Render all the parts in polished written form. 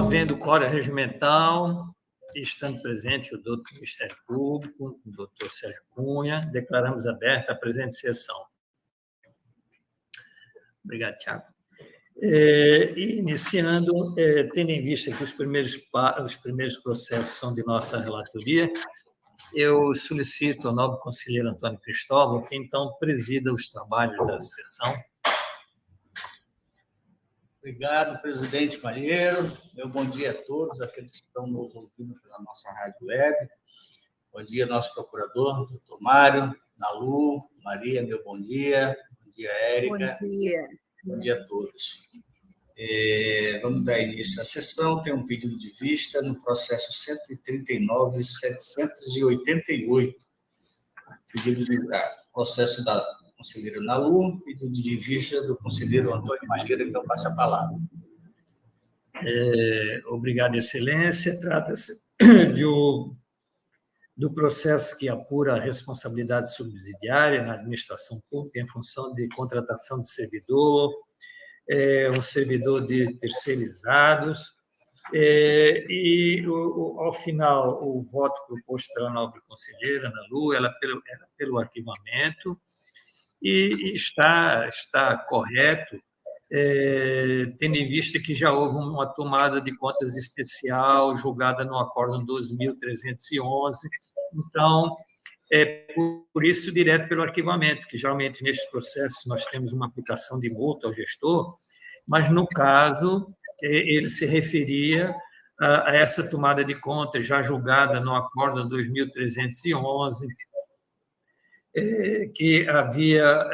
havendo quórum regimental, estando presente o doutor do Ministério Público, o doutor Sérgio Cunha, declaramos aberta a presente sessão. Obrigado, Tiago. Iniciando, tendo em vista que os primeiros processos são de nossa relatoria, eu solicito ao nobre conselheiro Antônio Cristóvão que, então, presida os trabalhos da sessão. Obrigado, presidente Malheiro. Meu bom dia a todos aqueles que estão nos ouvindo pela nossa rádio web. Bom dia, nosso procurador, doutor Mário, Nalu, Maria, meu bom dia. Bom dia, Érica. Bom dia. Bom dia a todos. Vamos dar início à sessão. Tem um pedido de vista no processo 139.788. Pedido de processo da conselheira Nalu, pedido de vista do conselheiro Antônio Malheiro, que eu passo a palavra. Obrigado, excelência. Trata-se do processo que apura a responsabilidade subsidiária na administração pública em função de contratação de servidor, um servidor de terceirizados, e, ao final, o voto proposto pela nobre conselheira Nalu era pelo arquivamento, e está correto, tendo em vista que já houve uma tomada de contas especial julgada no Acórdão 2311, então, por isso, direto pelo arquivamento, que geralmente nestes processos nós temos uma aplicação de multa ao gestor, mas, no caso, ele se referia a essa tomada de contas já julgada no Acórdão 2311, que havia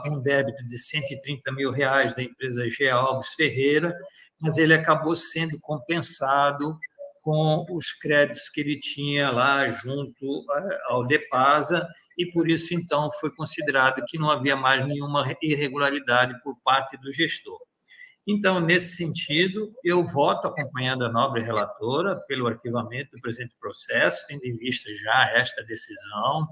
um débito de R$130 mil da empresa G. Alves Ferreira, mas ele acabou sendo compensado com os créditos que ele tinha lá junto ao DEPASA, e por isso, então, foi considerado que não havia mais nenhuma irregularidade por parte do gestor. Então, nesse sentido, eu voto acompanhando a nobre relatora pelo arquivamento do presente processo, tendo em vista já esta decisão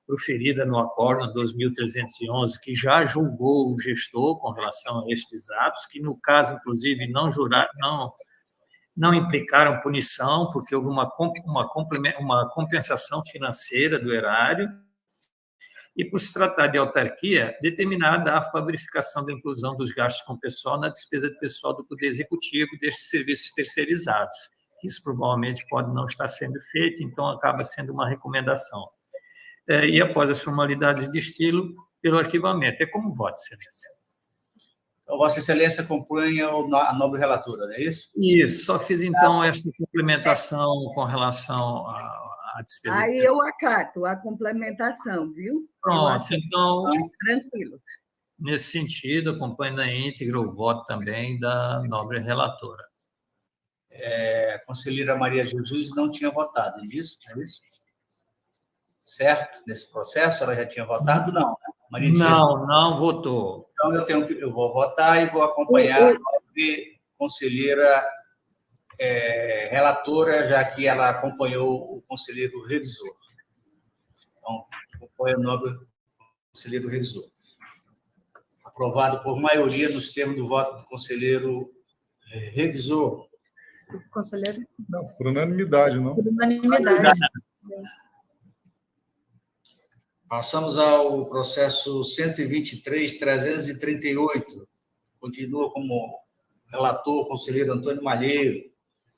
proferida no Acórdão 2311, que já julgou o gestor com relação a estes atos, que, no caso, inclusive, não implicaram punição, porque houve uma compensação financeira do erário, e, por se tratar de autarquia, determinada a verificação da inclusão dos gastos com pessoal na despesa de pessoal do Poder Executivo destes serviços terceirizados. Isso provavelmente pode não estar sendo feito, então acaba sendo uma recomendação. E, após as formalidades de estilo, pelo arquivamento. É como voto, excelência. Então, Vossa Excelência acompanha a nobre relatora, não é isso? Isso, só fiz, então, esta complementação com relação à despesa. Aí eu acato a complementação, viu? Pronto, então, tranquilo. Nesse sentido, acompanho na íntegra o voto também da nobre relatora. A conselheira Maria Jesus não tinha votado nisso, não é isso? Certo? Nesse processo, ela já tinha votado? Não, né? Maria não votou. Então, eu vou votar e vou acompanhar a conselheira relatora, já que ela acompanhou o conselheiro revisor. Então, acompanha o nobre conselheiro revisor. Aprovado por maioria nos termos do voto do conselheiro revisor. Conselheiro? Não, por unanimidade, não. Por unanimidade. Passamos ao processo 123.338. Continua como relator o conselheiro Antônio Malheiro.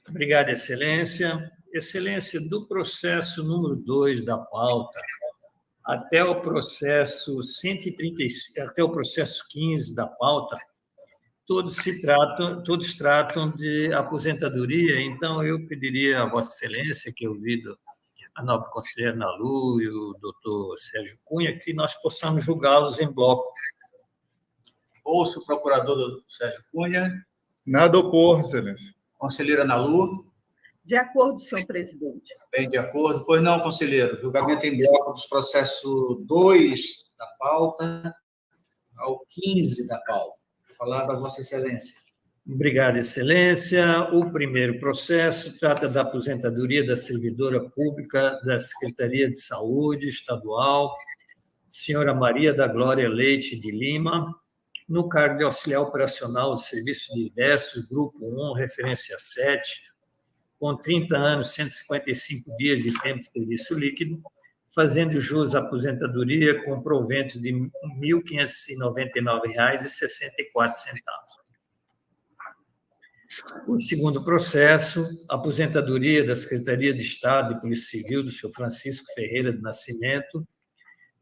Obrigado, excelência. Excelência, do processo número 2 da pauta até o processo 135, até o processo 15 da pauta, todos tratam de aposentadoria, então eu pediria a Vossa Excelência, que eu ouvido a nobre conselheira Nalu e o doutor Sérgio Cunha, que nós possamos julgá-los em bloco. Ouço o procurador Sérgio Cunha. Nada a opor, excelência. Conselheira Nalu. De acordo, senhor presidente. Bem, de acordo. Pois não, conselheiro. Julgamento em bloco dos processos 2 da pauta ao 15 da pauta. Palavra a Vossa Excelência. Obrigado, excelência. O primeiro processo trata da aposentadoria da servidora pública da Secretaria de Saúde Estadual, senhora Maria da Glória Leite de Lima, no cargo de auxiliar operacional de serviços diversos, grupo 1, referência 7, com 30 anos, 155 dias de tempo de serviço líquido, fazendo jus à aposentadoria com proventos de R$ 1.599,64. O segundo processo, aposentadoria da Secretaria de Estado de Polícia Civil do senhor Francisco Ferreira de Nascimento,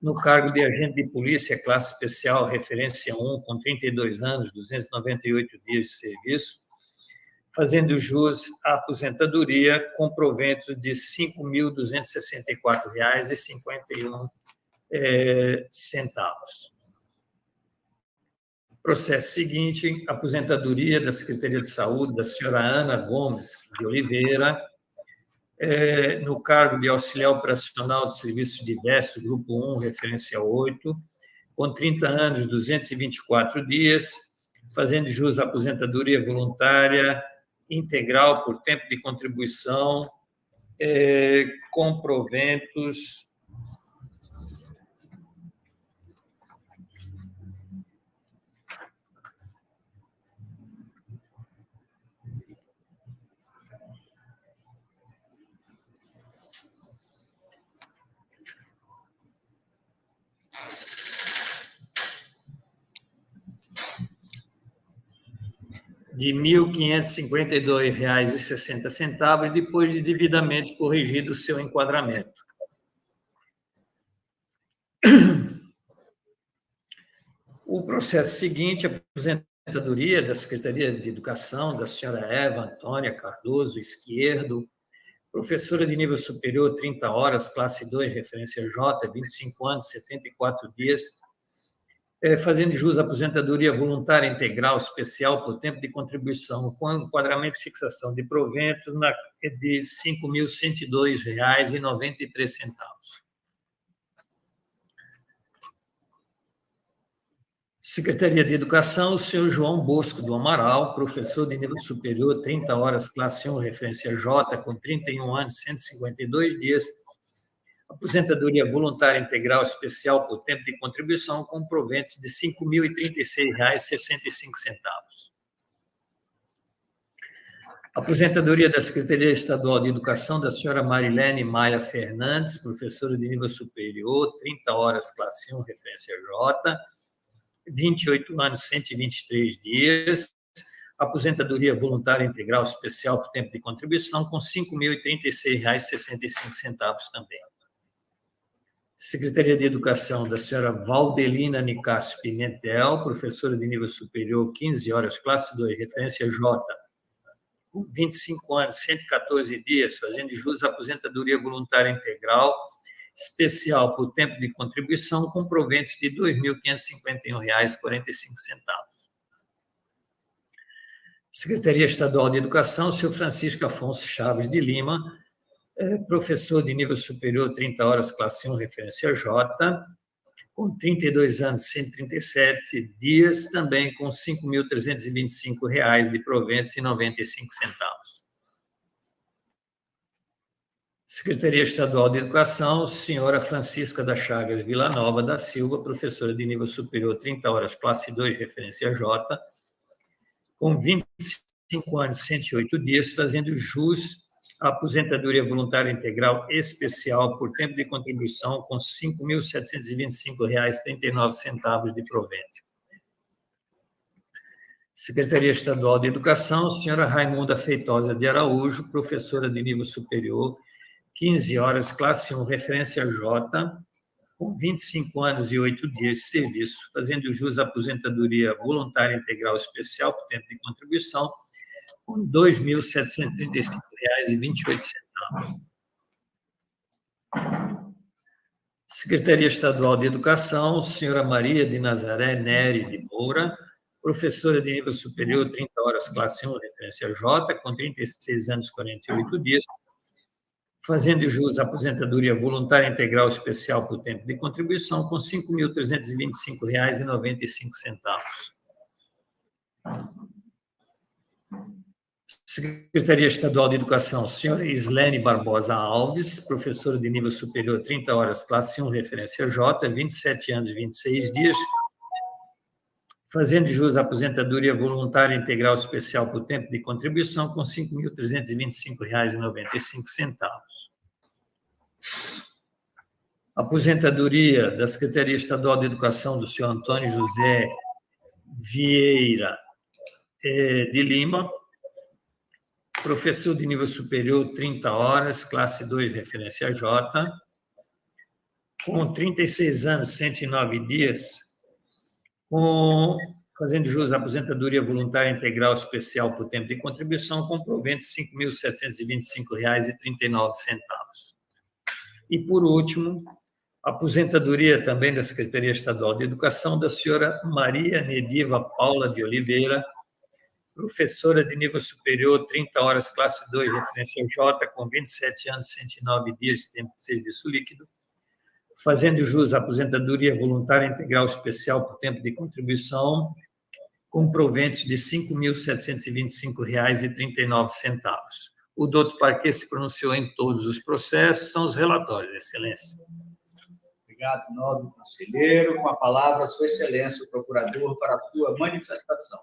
no cargo de agente de polícia, classe especial, referência 1, com 32 anos, 298 dias de serviço, fazendo jus à aposentadoria com proventos de R$ 5.264,51. Processo seguinte, aposentadoria da Secretaria de Saúde da senhora Ana Gomes de Oliveira, no cargo de auxiliar operacional de serviços diversos, grupo 1, referência 8, com 30 anos, 224 dias, fazendo jus à aposentadoria voluntária integral por tempo de contribuição, com proventos de R$ 1.552,60, depois de devidamente corrigido o seu enquadramento. O processo seguinte, aposentadoria da Secretaria de Educação da senhora Eva Antônia Cardoso Esquerdo, professora de nível superior, 30 horas, classe 2, referência J, 25 anos, 74 dias, fazendo jus à aposentadoria voluntária integral especial por tempo de contribuição, com enquadramento e fixação de proventos de R$ 5.102,93. Secretaria de Educação, o senhor João Bosco do Amaral, professor de nível superior, 30 horas, classe 1, referência J, com 31 anos, 152 dias, aposentadoria voluntária integral especial por tempo de contribuição com proventos de R$ 5.036,65. Aposentadoria da Secretaria Estadual de Educação da senhora Marilene Maia Fernandes, professora de nível superior, 30 horas, classe 1, referência J, 28 anos, 123 dias, aposentadoria voluntária integral especial por tempo de contribuição com R$ 5.036,65 também. Secretaria de Educação da senhora Valdelina Nicásio Pimentel, professora de nível superior, 15 horas, classe 2, referência J, com 25 anos, 114 dias, fazendo jus à aposentadoria voluntária integral especial por tempo de contribuição com proventos de R$ 2.551,45. Secretaria Estadual de Educação, senhor Francisco Afonso Chaves de Lima, professor de nível superior, 30 horas, classe 1, referência J, com 32 anos, 137 dias, também com R$ 5.325 de proventos e 95 centavos. Secretaria Estadual de Educação, senhora Francisca da Chagas Villanova da Silva, professora de nível superior, 30 horas, classe 2, referência J, com 25 anos, 108 dias, fazendo jus à aposentadoria voluntária integral especial por tempo de contribuição com R$ 5.725,39 de provento. Secretaria Estadual de Educação, senhora Raimunda Feitosa de Araújo, professora de nível superior, 15 horas, classe 1, referência J, com 25 anos e 8 dias de serviço, fazendo jus à aposentadoria voluntária integral especial por tempo de contribuição, com R$ 2.735,28. Secretaria Estadual de Educação, senhora Maria de Nazaré Nery de Moura, professora de nível superior, 30 horas, classe 1, referência J, com 36 anos e 48 dias, fazendo jus à aposentadoria voluntária integral especial por tempo de contribuição, com R$ 5.325,95. Secretaria Estadual de Educação, senhora Islene Barbosa Alves, professora de nível superior, 30 horas, classe 1, referência J, 27 anos e 26 dias, fazendo jus à aposentadoria voluntária integral especial por tempo de contribuição, com R$ 5.325,95. Aposentadoria da Secretaria Estadual de Educação do senhor Antônio José Vieira de Lima, professor de nível superior, 30 horas, classe 2, referência J, com 36 anos, 109 dias, fazendo jus à aposentadoria voluntária integral especial por tempo de contribuição, com provento de R$ 5.725,39. E, por último, aposentadoria também da Secretaria Estadual de Educação da senhora Maria Nediva Paula de Oliveira, professora de nível superior, 30 horas, classe 2, referência J, com 27 anos, 109 dias de tempo de serviço líquido, fazendo jus à aposentadoria voluntária integral especial por tempo de contribuição, com proventos de R$ 5.725,39. O doutor Parquet se pronunciou em todos os processos, são os relatórios, Excelência. Obrigado, nobre conselheiro. Com a palavra, Sua Excelência, o procurador, para a sua manifestação.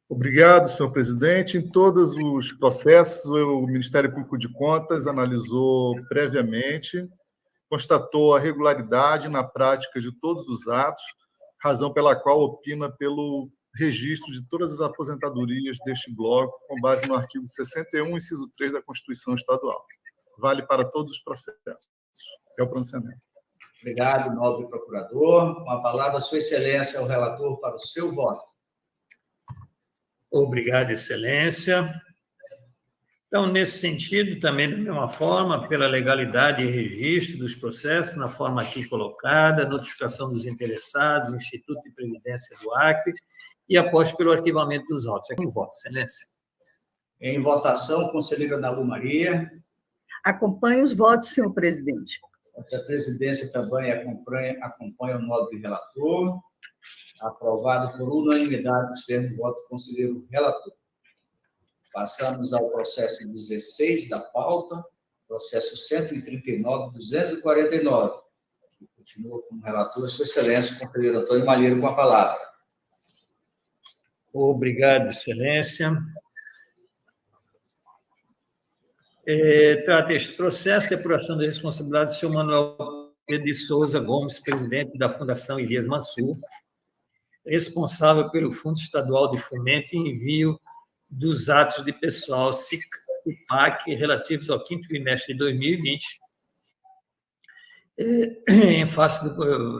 Obrigado, senhor presidente. Em todos os processos, o Ministério Público de Contas analisou previamente, constatou a regularidade na prática de todos os atos, razão pela qual opina pelo registro de todas as aposentadorias deste bloco, com base no artigo 61, inciso 3 da Constituição Estadual. Vale para todos os processos. É o pronunciamento. Obrigado, nobre procurador. Com a palavra, Sua Excelência, o relator, para o seu voto. Obrigado, Excelência. Então, nesse sentido, também, da mesma forma, pela legalidade e registro dos processos, na forma aqui colocada, notificação dos interessados, Instituto de Previdência do Acre, e após pelo arquivamento dos autos. É com voto, Excelência. Em votação, conselheira Ana Lu Maria. Acompanho os votos, senhor presidente. A presidência também acompanha o nobre relator. Aprovado por unanimidade dos termos de voto do conselheiro relator. Passamos ao processo 16 da pauta, processo 139.249. Continua com o relator, Sua Excelência, o conselheiro Antônio Malheiro, com a palavra. Obrigado, Excelência. Trata este processo de apuração da responsabilidade do senhor Manuel Pedro de Souza Gomes, presidente da Fundação Elias Mansur, responsável pelo Fundo Estadual de Fomento e Envio dos Atos de Pessoal CIPAC relativos ao quinto trimestre de 2020,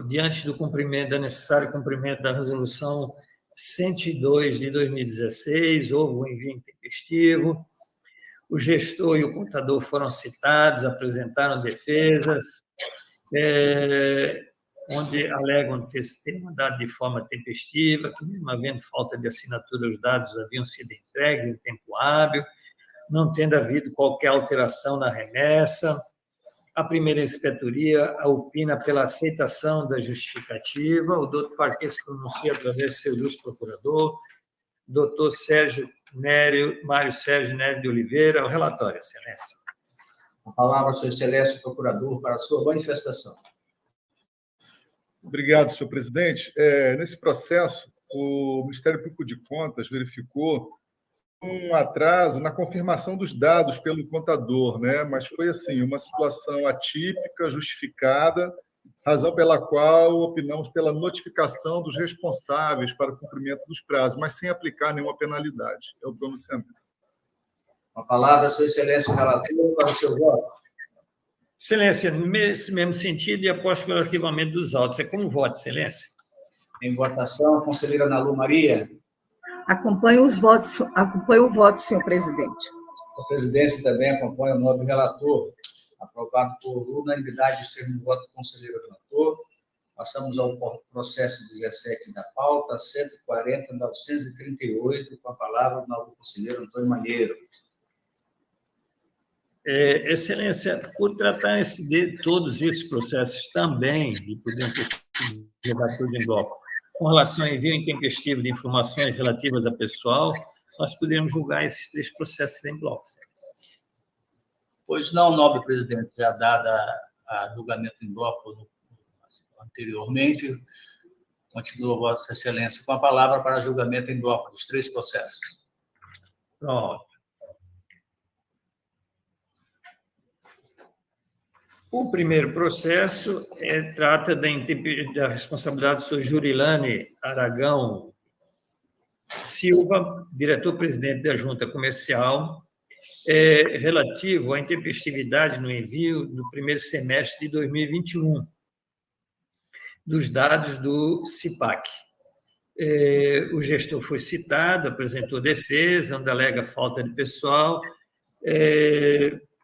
diante do cumprimento, da necessário cumprimento da Resolução 102 de 2016, houve um envio intempestivo, o gestor e o contador foram citados, apresentaram defesas, onde alegam ter mandado de forma tempestiva, que, mesmo havendo falta de assinatura, os dados haviam sido entregues em tempo hábil, não tendo havido qualquer alteração na remessa. A primeira inspetoria opina pela aceitação da justificativa. O doutor Parquet se pronuncia através de seu ilustre procurador, doutor Mário Sérgio Nery de Oliveira. O relatório, Excelência. A palavra, Sua Excelência, o procurador, para a sua manifestação. Obrigado, senhor presidente. Nesse processo, o Ministério Público de Contas verificou um atraso na confirmação dos dados pelo contador, né? Mas foi assim, uma situação atípica, justificada, razão pela qual opinamos pela notificação dos responsáveis para o cumprimento dos prazos, mas sem aplicar nenhuma penalidade. É o pronunciamento. A palavra, Sua Excelência, o relator, para o seu voto. Excelência, nesse mesmo sentido, e após pelo arquivamento dos autos. É como voto, Excelência. Em votação, a conselheira Ana Lu Maria. Acompanho o voto, senhor presidente. A presidência também acompanha o nobre relator. Aprovado por unanimidade dos termos de voto do conselheiro relator. Passamos ao processo 17 da pauta, 140.938, com a palavra do nobre conselheiro Antônio Malheiro. Excelência, por tratar de todos esses processos também, e podemos levar tudo em bloco, com relação ao envio intempestivo de informações relativas a pessoal, nós poderíamos julgar esses 3 processos em bloco, Excelência. Pois não, nobre presidente, já dada a julgamento em bloco anteriormente, Continua Vossa Excelência com a palavra para julgamento em bloco dos 3 processos. Pronto. O primeiro processo trata da responsabilidade do senhor Jurilane Aragão Silva, diretor-presidente da Junta Comercial, relativo à intempestividade no envio no primeiro semestre de 2021 dos dados do CIPAC. O gestor foi citado, apresentou defesa, onde alega falta de pessoal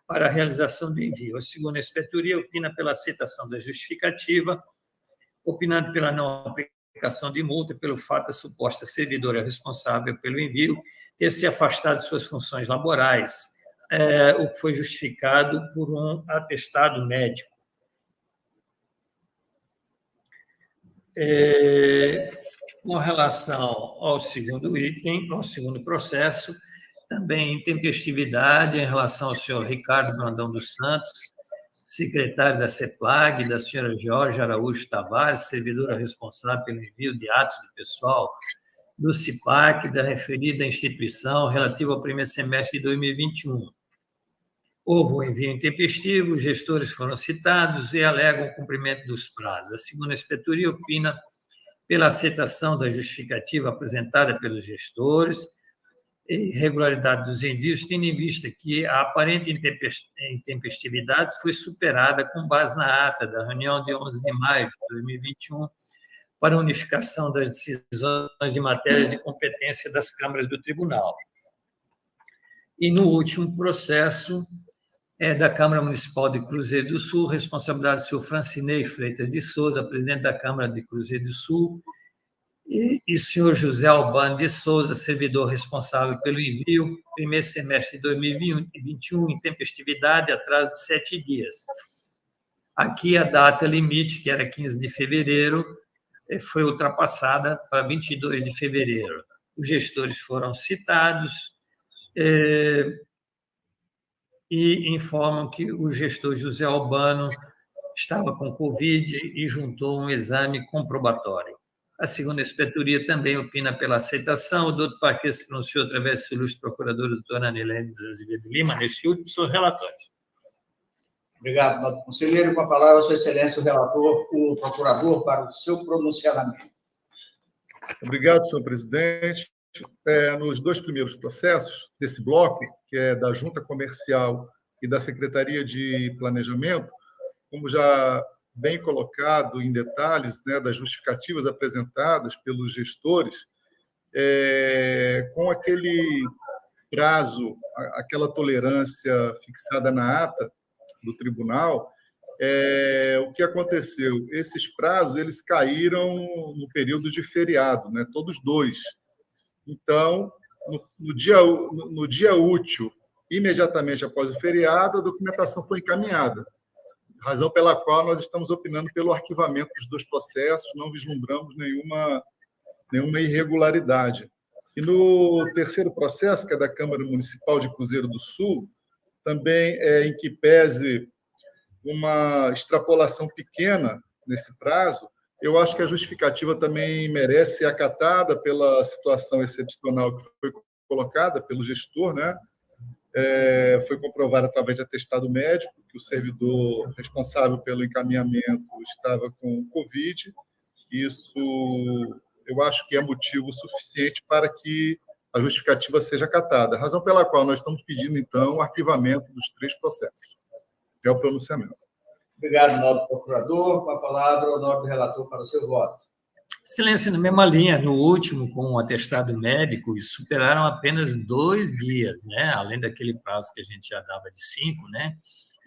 para a realização do envio. A segunda inspetoria opina pela aceitação da justificativa, opinando pela não aplicação de multa pelo fato da suposta servidora responsável pelo envio ter se afastado de suas funções laborais, o que foi justificado por um atestado médico. Com relação ao segundo item, ao segundo processo, também intempestividade em relação ao senhor Ricardo Brandão dos Santos, secretário da CEPLAG, da senhora Jorge Araújo Tavares, servidora responsável pelo envio de atos de pessoal do CIPAC, da referida instituição, relativo ao primeiro semestre de 2021. Houve um envio intempestivo, os gestores foram citados e alegam o cumprimento dos prazos. A segunda inspetoria opina pela aceitação da justificativa apresentada pelos gestores, irregularidade dos envios, tendo em vista que a aparente intempestividade foi superada com base na ata da reunião de 11 de maio de 2021 para a unificação das decisões de matérias de competência das câmaras do tribunal. E no último processo da Câmara Municipal de Cruzeiro do Sul, responsabilidade do senhor Francinei Freitas de Souza, presidente da Câmara de Cruzeiro do Sul, e o senhor José Albano de Souza, servidor responsável pelo envio, primeiro semestre de 2021, intempestividade, atraso de 7 dias. Aqui a data limite, que era 15 de fevereiro, foi ultrapassada para 22 de fevereiro. Os gestores foram citados e informam que o gestor José Albano estava com Covid e juntou um exame comprobatório. A segunda inspetoria também opina pela aceitação. O doutor Parque se pronunciou através do seu ilustre procurador, doutor Anelene Azevedo Lima, neste último, seus relatórios. Obrigado, nobre conselheiro. Com a palavra, Sua Excelência, o relator, o procurador, para o seu pronunciamento. Obrigado, senhor presidente. Nos 2 primeiros processos desse bloco, que é da Junta Comercial e da Secretaria de Planejamento, como já bem colocado em detalhes, né, das justificativas apresentadas pelos gestores, com aquele prazo, aquela tolerância fixada na ata do tribunal, o que aconteceu? Esses prazos eles caíram no período de feriado, né, todos 2. Então, no dia útil, imediatamente após o feriado, a documentação foi encaminhada, razão pela qual nós estamos opinando pelo arquivamento dos 2 processos, não vislumbramos nenhuma irregularidade. E no terceiro processo, que é da Câmara Municipal de Cruzeiro do Sul, também em que pese uma extrapolação pequena nesse prazo, eu acho que a justificativa também merece ser acatada pela situação excepcional que foi colocada pelo gestor, né? Foi comprovado através de atestado médico que o servidor responsável pelo encaminhamento estava com Covid. Isso, eu acho que é motivo suficiente para que a justificativa seja acatada, razão pela qual nós estamos pedindo, então, o arquivamento dos 3 processos. É o pronunciamento. Obrigado, nobre procurador. Com a palavra, o nobre relator para o seu voto. Excelência, na mesma linha, no último, com o atestado médico, superaram apenas 2 dias, né? Além daquele prazo que a gente já dava de 5, né?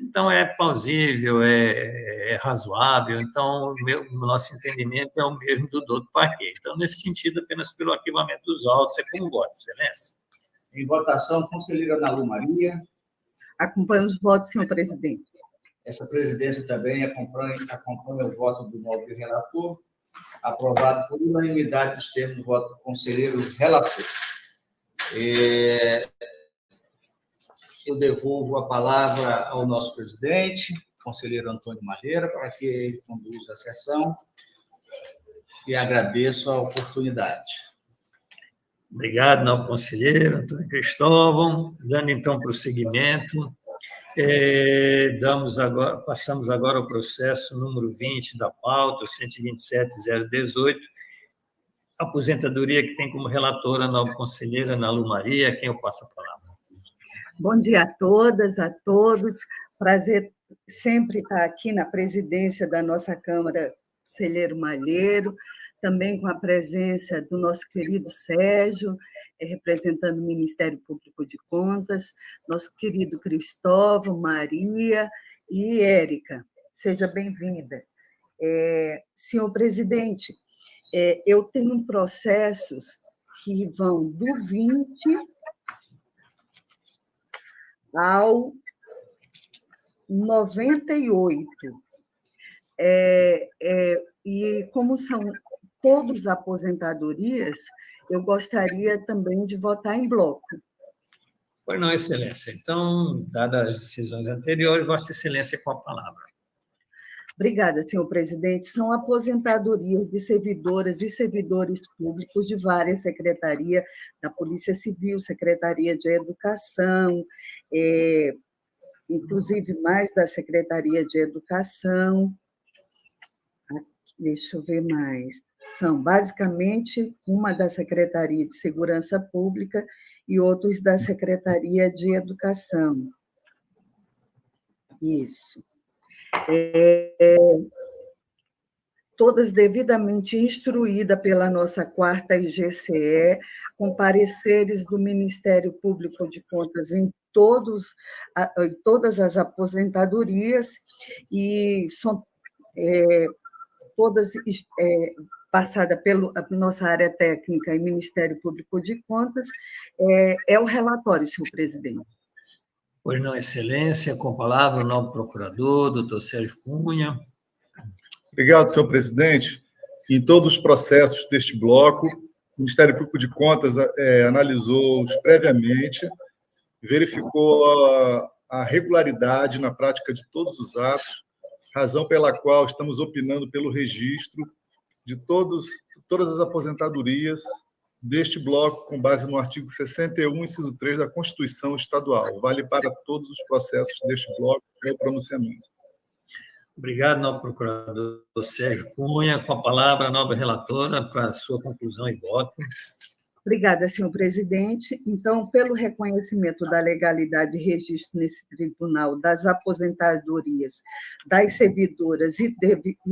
Então, é plausível, é razoável. Então, o nosso entendimento é o mesmo do doutor Parque. Então, nesse sentido, apenas pelo arquivamento dos autos, é como voto, Excelência. Em votação, conselheira Ana Lu Maria. Acompanho os votos, senhor presidente. Essa presidência também acompanha o voto do nobre relator, aprovado por unanimidade dos termos do voto do conselheiro relator. Eu devolvo a palavra ao nosso presidente, conselheiro Antônio Malheira, para que ele conduza a sessão. e agradeço a oportunidade. Obrigado, nobre conselheiro Antônio Cristóvão. Dando, então, prosseguimento, passamos agora ao processo número 20 da pauta, 127.018, aposentadoria, que tem como relatora a nobre conselheira Ana Lu Maria, a quem eu passo a palavra. Bom dia a todas, a todos. Prazer sempre estar aqui na presidência da nossa Câmara, conselheiro Malheiro, também com a presença do nosso querido Sérgio, representando o Ministério Público de Contas, nosso querido Cristóvão, Maria e Érica. Seja bem-vinda. Senhor presidente, eu tenho processos que vão do 20 ao 98. E como são todos aposentadorias, eu gostaria também de votar em bloco. Pois não, Excelência. Então, dadas as decisões anteriores, Vossa Excelência com a palavra. Obrigada, senhor presidente. São aposentadorias de servidoras e servidores públicos de várias secretarias, da Polícia Civil, Secretaria de Educação, inclusive mais da Secretaria de Educação. Deixa eu ver mais. São basicamente uma da Secretaria de Segurança Pública e outros da Secretaria de Educação. Isso. Todas devidamente instruídas pela nossa 4ª IGCE, com pareceres do Ministério Público de Contas em todas as aposentadorias, e são todas passadas pela nossa área técnica e Ministério Público de Contas. É o relatório, senhor presidente. Pois não, Excelência, com a palavra o novo procurador, doutor Sérgio Cunha. Obrigado, senhor presidente. Em todos os processos deste bloco, o Ministério Público de Contas analisou-os previamente, verificou a regularidade na prática de todos os atos, razão pela qual estamos opinando pelo registro de todas as aposentadorias deste bloco, com base no artigo 61, inciso 3 da Constituição Estadual. Vale para todos os processos deste bloco o pronunciamento. Obrigado, nobre procurador Sérgio Cunha. Com a palavra, a nobre relatora, para a sua conclusão e voto. Obrigada, senhor presidente. Então, pelo reconhecimento da legalidade de registro nesse tribunal das aposentadorias das servidoras e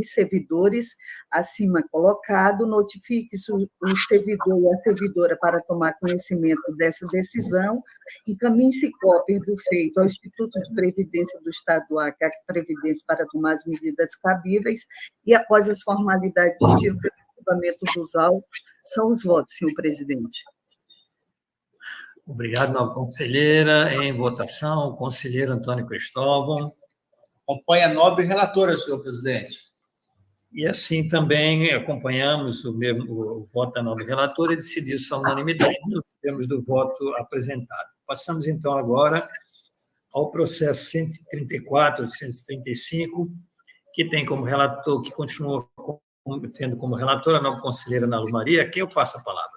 servidores acima colocado, notifique-se o servidor e a servidora para tomar conhecimento dessa decisão, encaminhe-se cópias do feito ao Instituto de Previdência do Estado do Acre, a Previdência, para tomar as medidas cabíveis, e após as formalidades de estilo de arquivamento dos autos, são os votos, senhor presidente. Obrigado, nobre conselheira. Em votação, o conselheiro Antônio Cristóvão. Acompanha a nobre relatora, senhor presidente. E assim também acompanhamos o voto da nobre relatora e decidiu-se a unanimidade nos termos do voto apresentado. Passamos, então, agora ao processo 134 de 135, que tem como relator, que continua tendo como relatora a nobre conselheira Ana Lu Maria, a quem eu passo a palavra.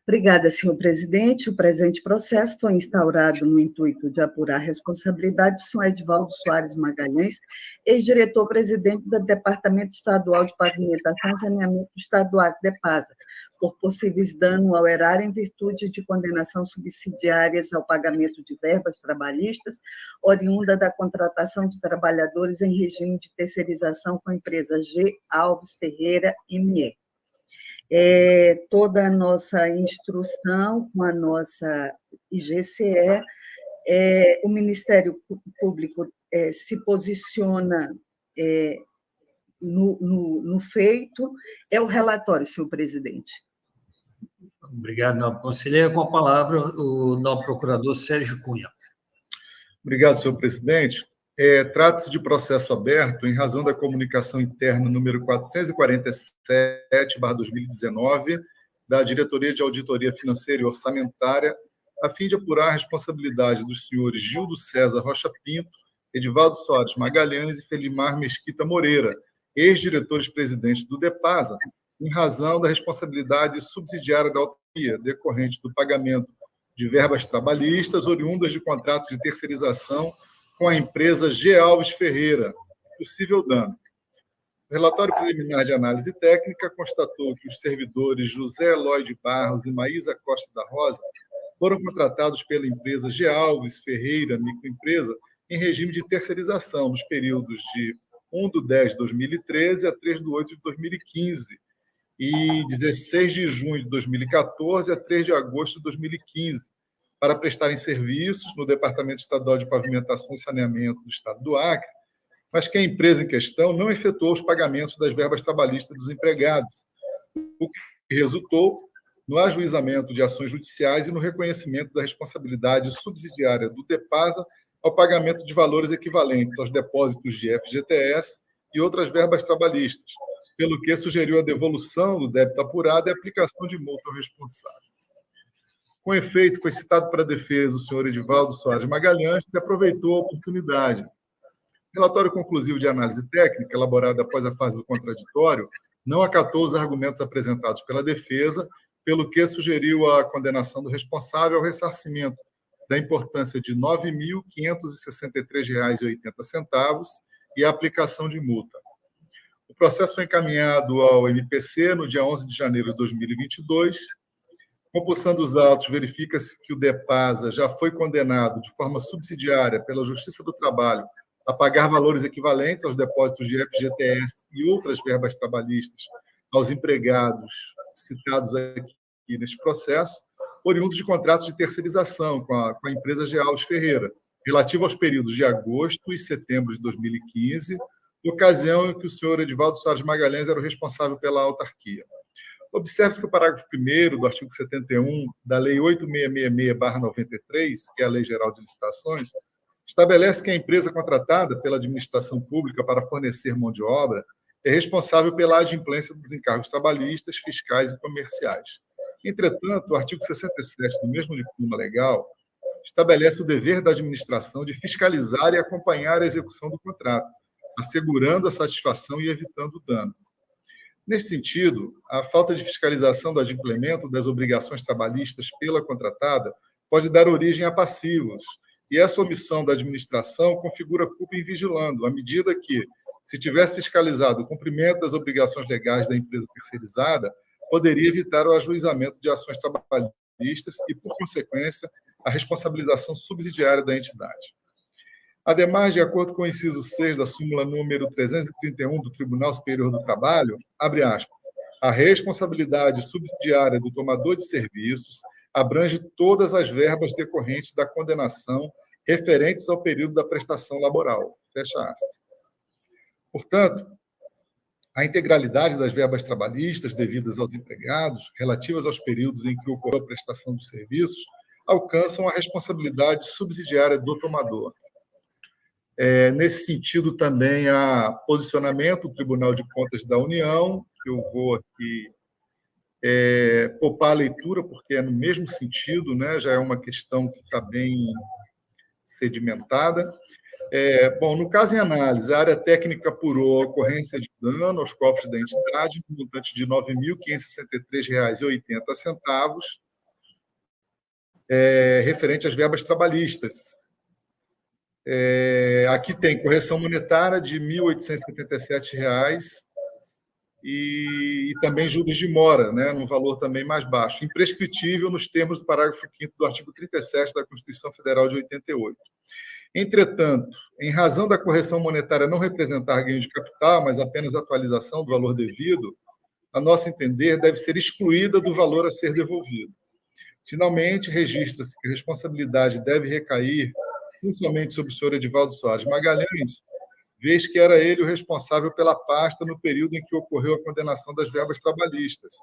Obrigada, senhor presidente. O presente processo foi instaurado no intuito de apurar a responsabilidade do senhor Edivaldo Soares Magalhães, ex-diretor-presidente do Departamento Estadual de Pavimentação e Saneamento do Estado do Acre, DEPASA, por possíveis danos ao erário em virtude de condenação subsidiárias ao pagamento de verbas trabalhistas, oriunda da contratação de trabalhadores em regime de terceirização com a empresa G. Alves Ferreira, ME. Toda a nossa instrução com a nossa IGCE, o Ministério Público se posiciona no feito. É o relatório, senhor presidente. Obrigado, nobre conselheiro. Com a palavra, o nobre procurador Sérgio Cunha. Obrigado, senhor presidente. Trata-se de processo aberto em razão da comunicação interna número 447/2019 da Diretoria de Auditoria Financeira e Orçamentária, a fim de apurar a responsabilidade dos senhores Gildo César Rocha Pinto, Edivaldo Soares Magalhães e Felimar Mesquita Moreira, ex-diretores-presidentes do DEPASA, em razão da responsabilidade subsidiária da autarquia, decorrente do pagamento de verbas trabalhistas oriundas de contratos de terceirização com a empresa G. Alves Ferreira, possível dano. O relatório preliminar de análise técnica constatou que os servidores José Eloy de Barros e Maísa Costa da Rosa foram contratados pela empresa G. Alves Ferreira, microempresa, em regime de terceirização nos períodos de 1/10/2013 a 3/8/2015 e 16 de junho de 2014 a 3 de agosto de 2015, para prestarem serviços no Departamento Estadual de Pavimentação e Saneamento do Estado do Acre, mas que a empresa em questão não efetuou os pagamentos das verbas trabalhistas dos empregados, o que resultou no ajuizamento de ações judiciais e no reconhecimento da responsabilidade subsidiária do DEPASA ao pagamento de valores equivalentes aos depósitos de FGTS e outras verbas trabalhistas, pelo que sugeriu a devolução do débito apurado e a aplicação de multa ao responsável. Com efeito, foi citado para a defesa o senhor Edivaldo Soares Magalhães, que aproveitou a oportunidade. O relatório conclusivo de análise técnica, elaborado após a fase do contraditório, não acatou os argumentos apresentados pela defesa, pelo que sugeriu a condenação do responsável ao ressarcimento da importância de R$ 9.563,80 e a aplicação de multa. O processo foi encaminhado ao MPC no dia 11 de janeiro de 2022. Compulsando os autos, verifica-se que o DEPASA já foi condenado de forma subsidiária pela Justiça do Trabalho a pagar valores equivalentes aos depósitos de FGTS e outras verbas trabalhistas aos empregados citados aqui neste processo, oriundos de contratos de terceirização com a empresa G. Alves Ferreira, relativo aos períodos de agosto e setembro de 2015, ocasião em que o senhor Edivaldo Soares Magalhães era o responsável pela autarquia. Observe-se que o parágrafo 1º do artigo 71 da Lei 8666/93, que é a Lei Geral de Licitações, estabelece que a empresa contratada pela administração pública para fornecer mão de obra é responsável pela adimplência dos encargos trabalhistas, fiscais e comerciais. Entretanto, o artigo 67 do mesmo diploma legal estabelece o dever da administração de fiscalizar e acompanhar a execução do contrato, assegurando a satisfação e evitando o dano. Nesse sentido, a falta de fiscalização do adimplemento das obrigações trabalhistas pela contratada pode dar origem a passivos, e essa omissão da administração configura culpa em vigilando, à medida que, se tivesse fiscalizado o cumprimento das obrigações legais da empresa terceirizada, poderia evitar o ajuizamento de ações trabalhistas e, por consequência, a responsabilização subsidiária da entidade. Ademais, de acordo com o inciso 6 da súmula número 331 do Tribunal Superior do Trabalho, abre aspas, a responsabilidade subsidiária do tomador de serviços abrange todas as verbas decorrentes da condenação referentes ao período da prestação laboral. Fecha aspas. Portanto, a integralidade das verbas trabalhistas devidas aos empregados, relativas aos períodos em que ocorreu a prestação dos serviços, alcançam a responsabilidade subsidiária do tomador. Nesse sentido, também há posicionamento do Tribunal de Contas da União, que eu vou aqui poupar a leitura, porque é no mesmo sentido, né? Já é uma questão que está bem sedimentada. Bom, no caso em análise, a área técnica apurou a ocorrência de dano aos cofres da entidade, no montante de R$ 9.563,80, referente às verbas trabalhistas. Aqui tem correção monetária de R$ 1.877 e também juros de mora, né, num valor também mais baixo, imprescritível nos termos do parágrafo 5º do artigo 37 da Constituição Federal de 88. Entretanto, em razão da correção monetária não representar ganho de capital, mas apenas atualização do valor devido, a nosso entender, deve ser excluída do valor a ser devolvido. Finalmente, registra-se que a responsabilidade deve recair não somente sobre o senhor Edivaldo Soares Magalhães, vez que era ele o responsável pela pasta no período em que ocorreu a condenação das verbas trabalhistas,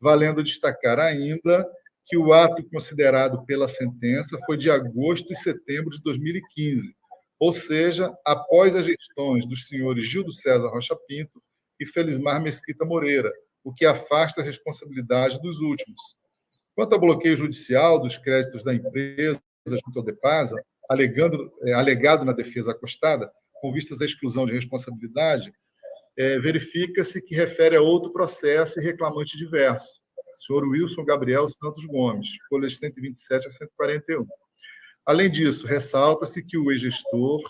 valendo destacar ainda que o ato considerado pela sentença foi de agosto e setembro de 2015, ou seja, após as gestões dos senhores Gildo César Rocha Pinto e Felismar Mesquita Moreira, o que afasta a responsabilidade dos últimos. Quanto ao bloqueio judicial dos créditos da empresa junto ao DEPASA, alegado na defesa acostada, com vistas à exclusão de responsabilidade, verifica-se que refere a outro processo e reclamante diverso, senhor Wilson Gabriel Santos Gomes, folhas 127 a 141. Além disso, ressalta-se que o ex-gestor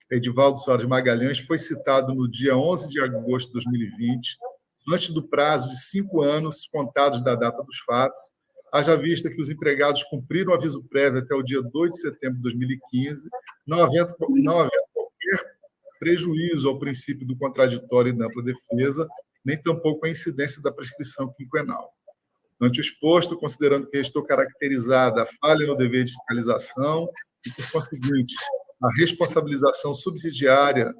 Edivaldo Soares Magalhães foi citado no dia 11 de agosto de 2020, antes do prazo de 5 anos contados da data dos fatos, haja vista que os empregados cumpriram o aviso prévio até o dia 2 de setembro de 2015, não havendo qualquer prejuízo ao princípio do contraditório e da ampla defesa, nem tampouco a incidência da prescrição quinquenal. Ante o exposto, considerando que restou caracterizada a falha no dever de fiscalização e, por conseguinte, a responsabilização subsidiária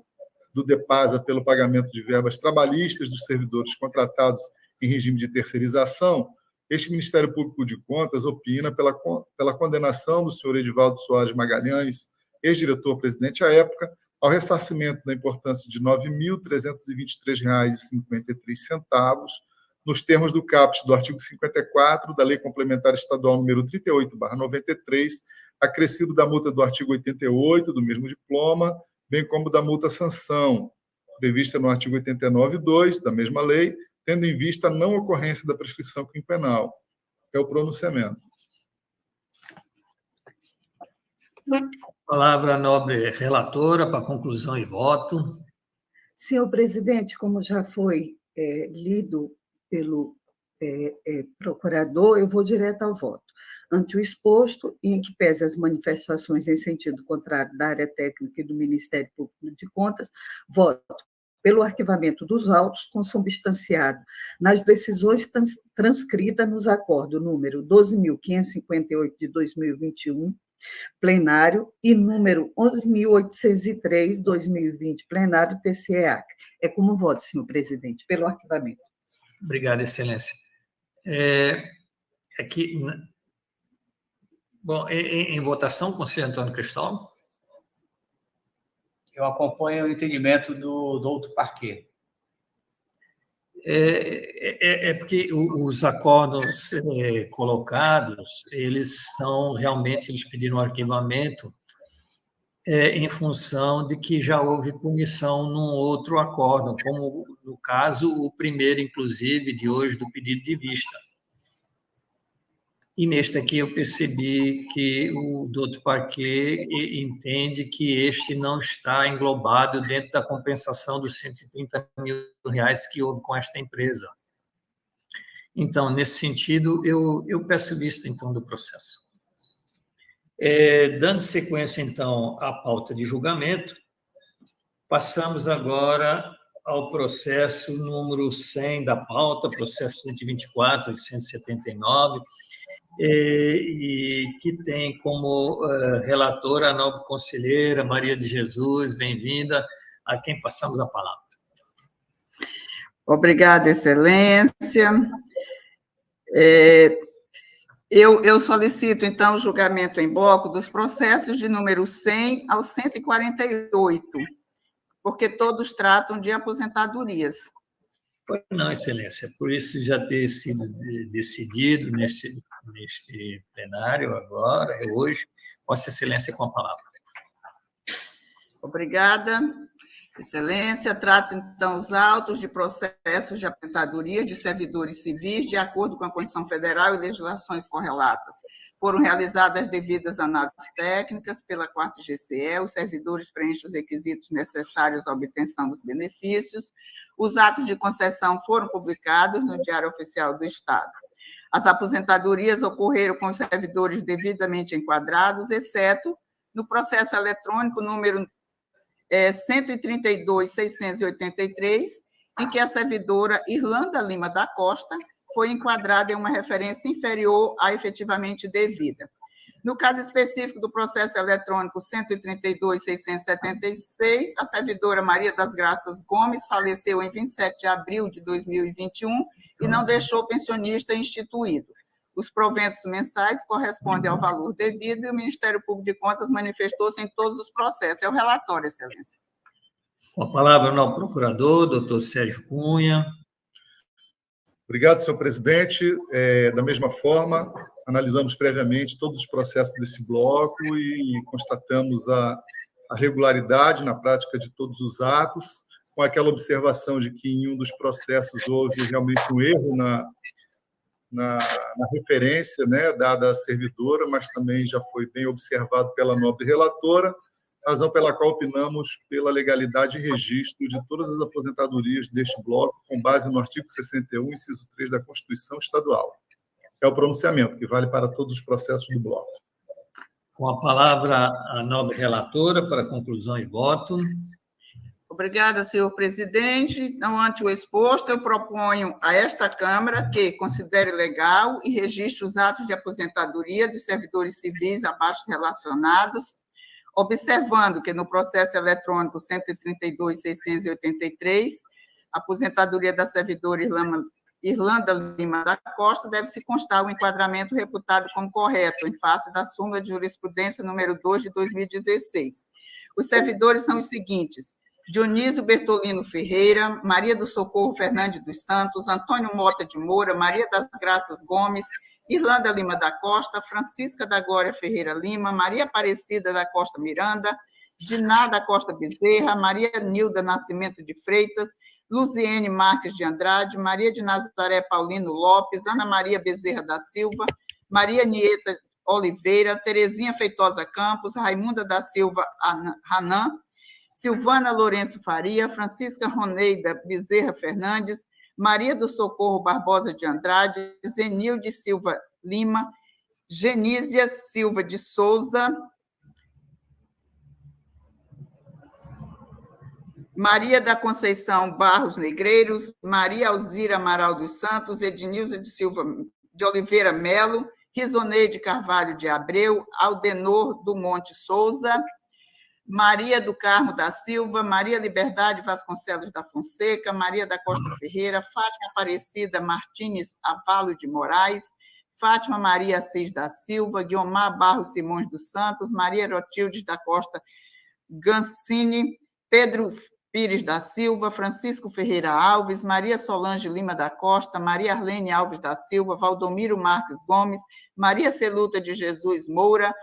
do DEPASA pelo pagamento de verbas trabalhistas dos servidores contratados em regime de terceirização, este Ministério Público de Contas opina pela condenação do senhor Edivaldo Soares Magalhães, ex-diretor-presidente à época, ao ressarcimento da importância de R$ 9.323,53, nos termos do caput do artigo 54 da Lei Complementar Estadual número 38/93, acrescido da multa do artigo 88 do mesmo diploma, bem como da multa-sanção, prevista no artigo 89.2 da mesma lei, tendo em vista a não ocorrência da prescrição quinquenal. É o pronunciamento. Palavra à nobre relatora para conclusão e voto. Senhor presidente, como já foi lido pelo procurador, eu vou direto ao voto. Ante o exposto, e em que pese as manifestações em sentido contrário da área técnica e do Ministério Público de Contas, voto pelo arquivamento dos autos consubstanciado nas decisões transcritas nos acordos número 12.558 de 2021, plenário, e número 11.803, 2020, plenário TCE-AC. É como voto, senhor presidente, pelo arquivamento. Obrigado, excelência. Aqui, bom, em votação, conselheiro Antônio Cristóvão. Eu acompanho o entendimento do doutor Parquet. Porque os acordos colocados, eles pediram arquivamento em função de que já houve punição num outro acordo, como, no caso, o primeiro, inclusive, de hoje, do pedido de vista. E neste aqui eu percebi que o doutor Parquet entende que este não está englobado dentro da compensação dos R$130 mil que houve com esta empresa. Então, nesse sentido, eu peço vista, então, do processo. Dando sequência, então, à pauta de julgamento, passamos agora ao processo número 100 da pauta, processo 124.879, e que tem como relatora a nobre conselheira Maria de Jesus, bem-vinda, a quem passamos a palavra. Obrigada, excelência. Eu solicito, então, o julgamento em bloco dos processos de número 100 ao 148, porque todos tratam de aposentadorias. Não, excelência, por isso já ter sido decidido neste plenário agora, hoje. Vossa Excelência, com a palavra. Obrigada, excelência. Trata, então, os autos de processos de aposentadoria de servidores civis de acordo com a Constituição Federal e legislações correlatas. Foram realizadas as devidas análises técnicas pela 4ª GCE, os servidores preenchem os requisitos necessários à obtenção dos benefícios, os atos de concessão foram publicados no Diário Oficial do Estado. As aposentadorias ocorreram com os servidores devidamente enquadrados, exceto no processo eletrônico número 132.683, em que a servidora Irlanda Lima da Costa foi enquadrada em uma referência inferior à efetivamente devida. No caso específico do processo eletrônico 132.676, a servidora Maria das Graças Gomes faleceu em 27 de abril de 2021 e não deixou pensionista instituído. Os proventos mensais correspondem ao valor devido e o Ministério Público de Contas manifestou-se em todos os processos. É o relatório, excelência. Com a palavra ao procurador, doutor Sérgio Cunha. Obrigado, senhor presidente. Da mesma forma, analisamos previamente todos os processos desse bloco e constatamos a regularidade na prática de todos os atos, com aquela observação de que em um dos processos houve realmente um erro na referência, né, dada à servidora, mas também já foi bem observado pela nobre relatora, razão pela qual opinamos pela legalidade e registro de todas as aposentadorias deste bloco, com base no artigo 61, inciso 3 da Constituição Estadual. É o pronunciamento, que vale para todos os processos do bloco. Com a palavra, a nobre relatora, para conclusão e voto. Obrigada, senhor presidente. Então, ante o exposto, eu proponho a esta Câmara que considere legal e registre os atos de aposentadoria dos servidores civis abaixo relacionados, observando que no processo eletrônico 132.683, a aposentadoria da servidora Irlanda Lima da Costa deve-se constar o enquadramento reputado como correto, em face da súmula de jurisprudência número 2 de 2016. Os servidores são os seguintes: Dionísio Bertolino Ferreira, Maria do Socorro Fernandes dos Santos, Antônio Mota de Moura, Maria das Graças Gomes, Irlanda Lima da Costa, Francisca da Glória Ferreira Lima, Maria Aparecida da Costa Miranda, Diná da Costa Bezerra, Maria Nilda Nascimento de Freitas, Luziene Marques de Andrade, Maria de Nazaré Paulino Lopes, Ana Maria Bezerra da Silva, Maria Nieta Oliveira, Terezinha Feitosa Campos, Raimunda da Silva Hanan, Silvana Lourenço Faria, Francisca Roneida Bezerra Fernandes, Maria do Socorro Barbosa de Andrade, Zenilde Silva Lima, Genísia Silva de Souza, Maria da Conceição Barros Negreiros, Maria Alzira Amaral dos Santos, Ednilza de Silva de Oliveira Melo, Risoneide Carvalho de Abreu, Aldenor do Monte Souza, Maria do Carmo da Silva, Maria Liberdade Vasconcelos da Fonseca, Maria da Costa Ferreira, Fátima Aparecida Martins Avalo de Moraes, Fátima Maria Assis da Silva, Guiomar Barros Simões dos Santos, Maria Rotildes da Costa Gancini, Pedro Pires da Silva, Francisco Ferreira Alves, Maria Solange Lima da Costa, Maria Arlene Alves da Silva, Valdomiro Marques Gomes, Maria Celuta de Jesus Moura,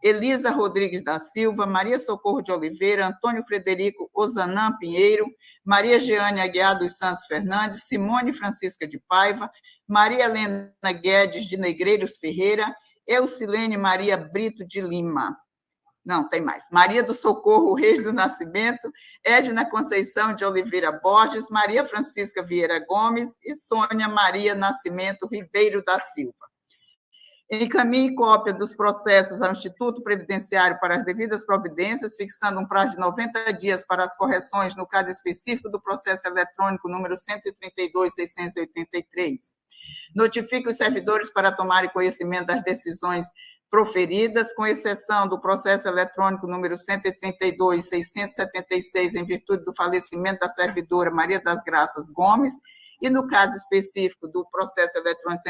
Elisa Rodrigues da Silva, Maria Socorro de Oliveira, Antônio Frederico Ozanam Pinheiro, Maria Jeane Aguiar dos Santos Fernandes, Simone Francisca de Paiva, Maria Helena Guedes de Negreiros Ferreira, Eucilene Maria Brito de Lima. Não, tem mais. Maria do Socorro Reis do Nascimento, Edna Conceição de Oliveira Borges, Maria Francisca Vieira Gomes e Sônia Maria Nascimento Ribeiro da Silva. Encaminhe cópia dos processos ao Instituto Previdenciário para as devidas providências, fixando um prazo de 90 dias para as correções no caso específico do processo eletrônico número 132.683. Notifique os servidores para tomarem conhecimento das decisões proferidas, com exceção do processo eletrônico número 132.676, em virtude do falecimento da servidora Maria das Graças Gomes, e no caso específico do processo eletrônico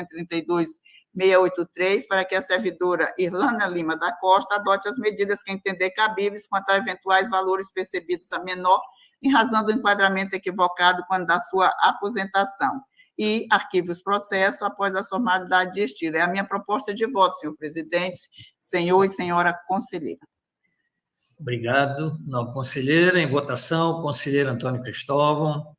132.683, para que a servidora Irlanda Lima da Costa adote as medidas que entender cabíveis quanto a eventuais valores percebidos a menor, em razão do enquadramento equivocado quando da sua aposentação, e arquive os processos após a formalidade de estilo. É a minha proposta de voto, senhor presidente, senhor e senhora conselheira. Obrigado, nobre conselheira. Em votação, conselheiro Antônio Cristóvão.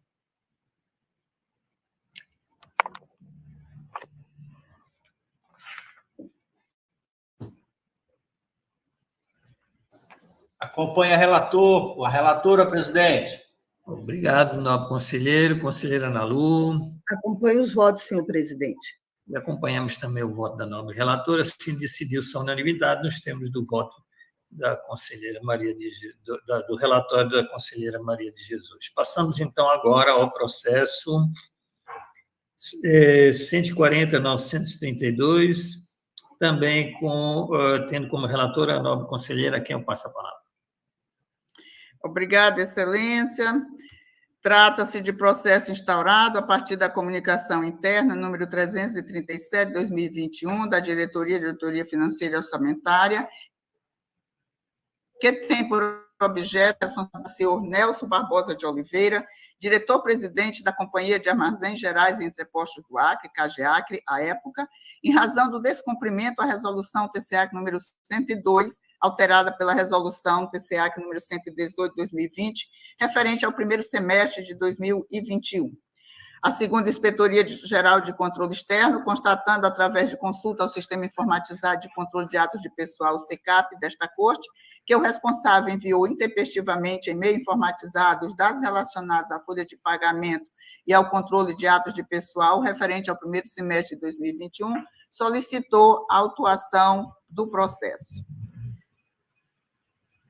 Acompanha a relatora, presidente. Obrigado, nobre conselheiro. Conselheira Ana Lu. Acompanho os votos, senhor presidente. E acompanhamos também o voto da nobre relatora. Assim decidiu-se a unanimidade nos termos do voto da conselheira do relatório da conselheira Maria de Jesus. Passamos, então, agora ao processo 140.932, também tendo como relatora a nobre conselheira, a quem eu passo a palavra. Obrigada, excelência. Trata-se de processo instaurado a partir da comunicação interna número 337, 2021, da Diretoria Financeira e Orçamentária, que tem por objeto o senhor Nelson Barbosa de Oliveira, diretor-presidente da Companhia de Armazéns Gerais e Entrepostos do Acre, CAGEACRE, à época, em razão do descumprimento à resolução TCEAC número 102, alterada pela resolução TCEAC número 118/2020, referente ao primeiro semestre de 2021. A segunda Inspetoria Geral de Controle Externo, constatando, através de consulta ao Sistema Informatizado de Controle de Atos de Pessoal, SICAP, desta Corte, que o responsável enviou intempestivamente em meio informatizado os dados relacionados à folha de pagamento e ao controle de atos de pessoal referente ao primeiro semestre de 2021, solicitou a autuação do processo.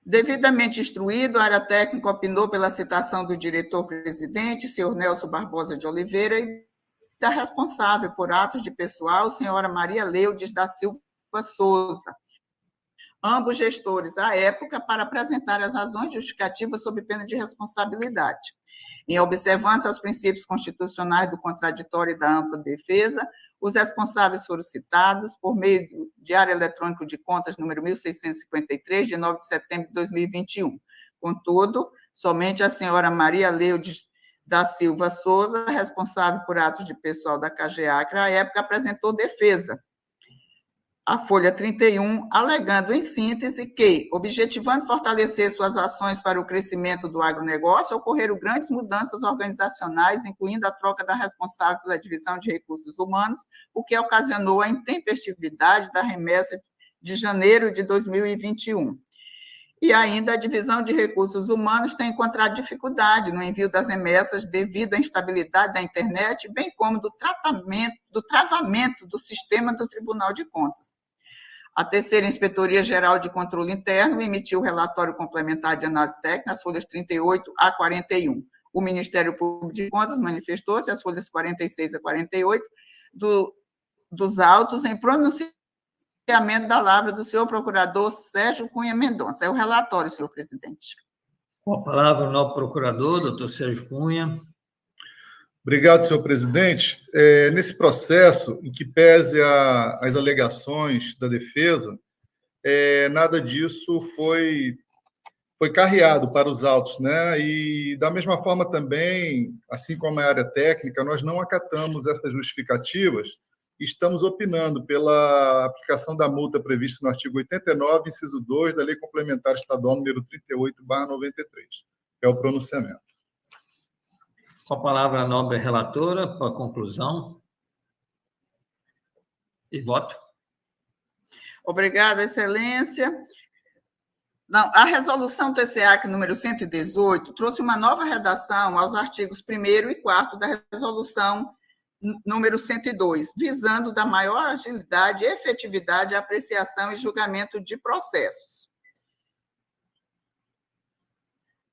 Devidamente instruído, a área técnica opinou pela citação do diretor-presidente, senhor Nelson Barbosa de Oliveira, e da responsável por atos de pessoal, senhora Maria Leudes da Silva Souza, ambos gestores à época, para apresentar as razões justificativas sob pena de responsabilidade. Em observância aos princípios constitucionais do contraditório e da ampla defesa, os responsáveis foram citados por meio do Diário Eletrônico de Contas número 1653, de 9 de setembro de 2021. Contudo, somente a senhora Maria Leudes da Silva Souza, responsável por atos de pessoal da CAGEACRE, à época, apresentou defesa, a folha 31, alegando, em síntese, que, objetivando fortalecer suas ações para o crescimento do agronegócio, ocorreram grandes mudanças organizacionais, incluindo a troca da responsável pela divisão de recursos humanos, o que ocasionou a intempestividade da remessa de janeiro de 2021. E ainda a divisão de recursos humanos tem encontrado dificuldade no envio das remessas devido à instabilidade da internet, bem como do travamento do sistema do Tribunal de Contas. A terceira Inspetoria Geral de Controle Interno emitiu o relatório complementar de análise técnica, as folhas 38 a 41. O Ministério Público de Contas manifestou-se, as folhas 46 a 48, dos autos em pronunciamento da lavra do senhor procurador Sérgio Cunha Mendonça. É o relatório, senhor presidente. Com a palavra o novo procurador, doutor Sérgio Cunha. Obrigado, senhor presidente. Nesse processo, em que pese as alegações da defesa, nada disso foi carreado para os autos, né? E, da mesma forma também, assim como a área técnica, nós não acatamos essas justificativas e estamos opinando pela aplicação da multa prevista no artigo 89, inciso 2, da Lei Complementar Estadual número 38/93, que é o pronunciamento. Com a palavra a nobre relatora, para a conclusão. E voto. Obrigada, excelência. Não, a resolução TCEAC número 118 trouxe uma nova redação aos artigos 1º e 4º da resolução número 102, visando da maior agilidade, efetividade, apreciação e julgamento de processos.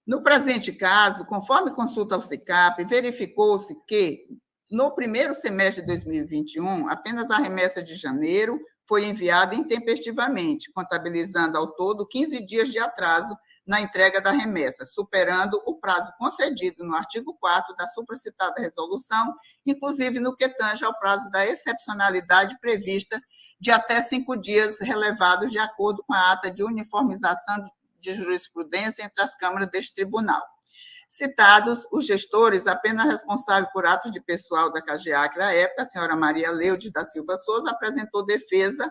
No presente caso, conforme consulta ao SICAP, verificou-se que, no primeiro semestre de 2021, apenas a remessa de janeiro foi enviada intempestivamente, contabilizando ao todo 15 dias de atraso na entrega da remessa, superando o prazo concedido no artigo 4º da supracitada resolução, inclusive no que tange ao prazo da excepcionalidade prevista de até 5 dias relevados de acordo com a ata de uniformização de jurisprudência entre as câmaras deste tribunal. Citados, os gestores, apenas responsável por atos de pessoal da CAGEACRE à época, a senhora Maria Leudes da Silva Souza, apresentou defesa,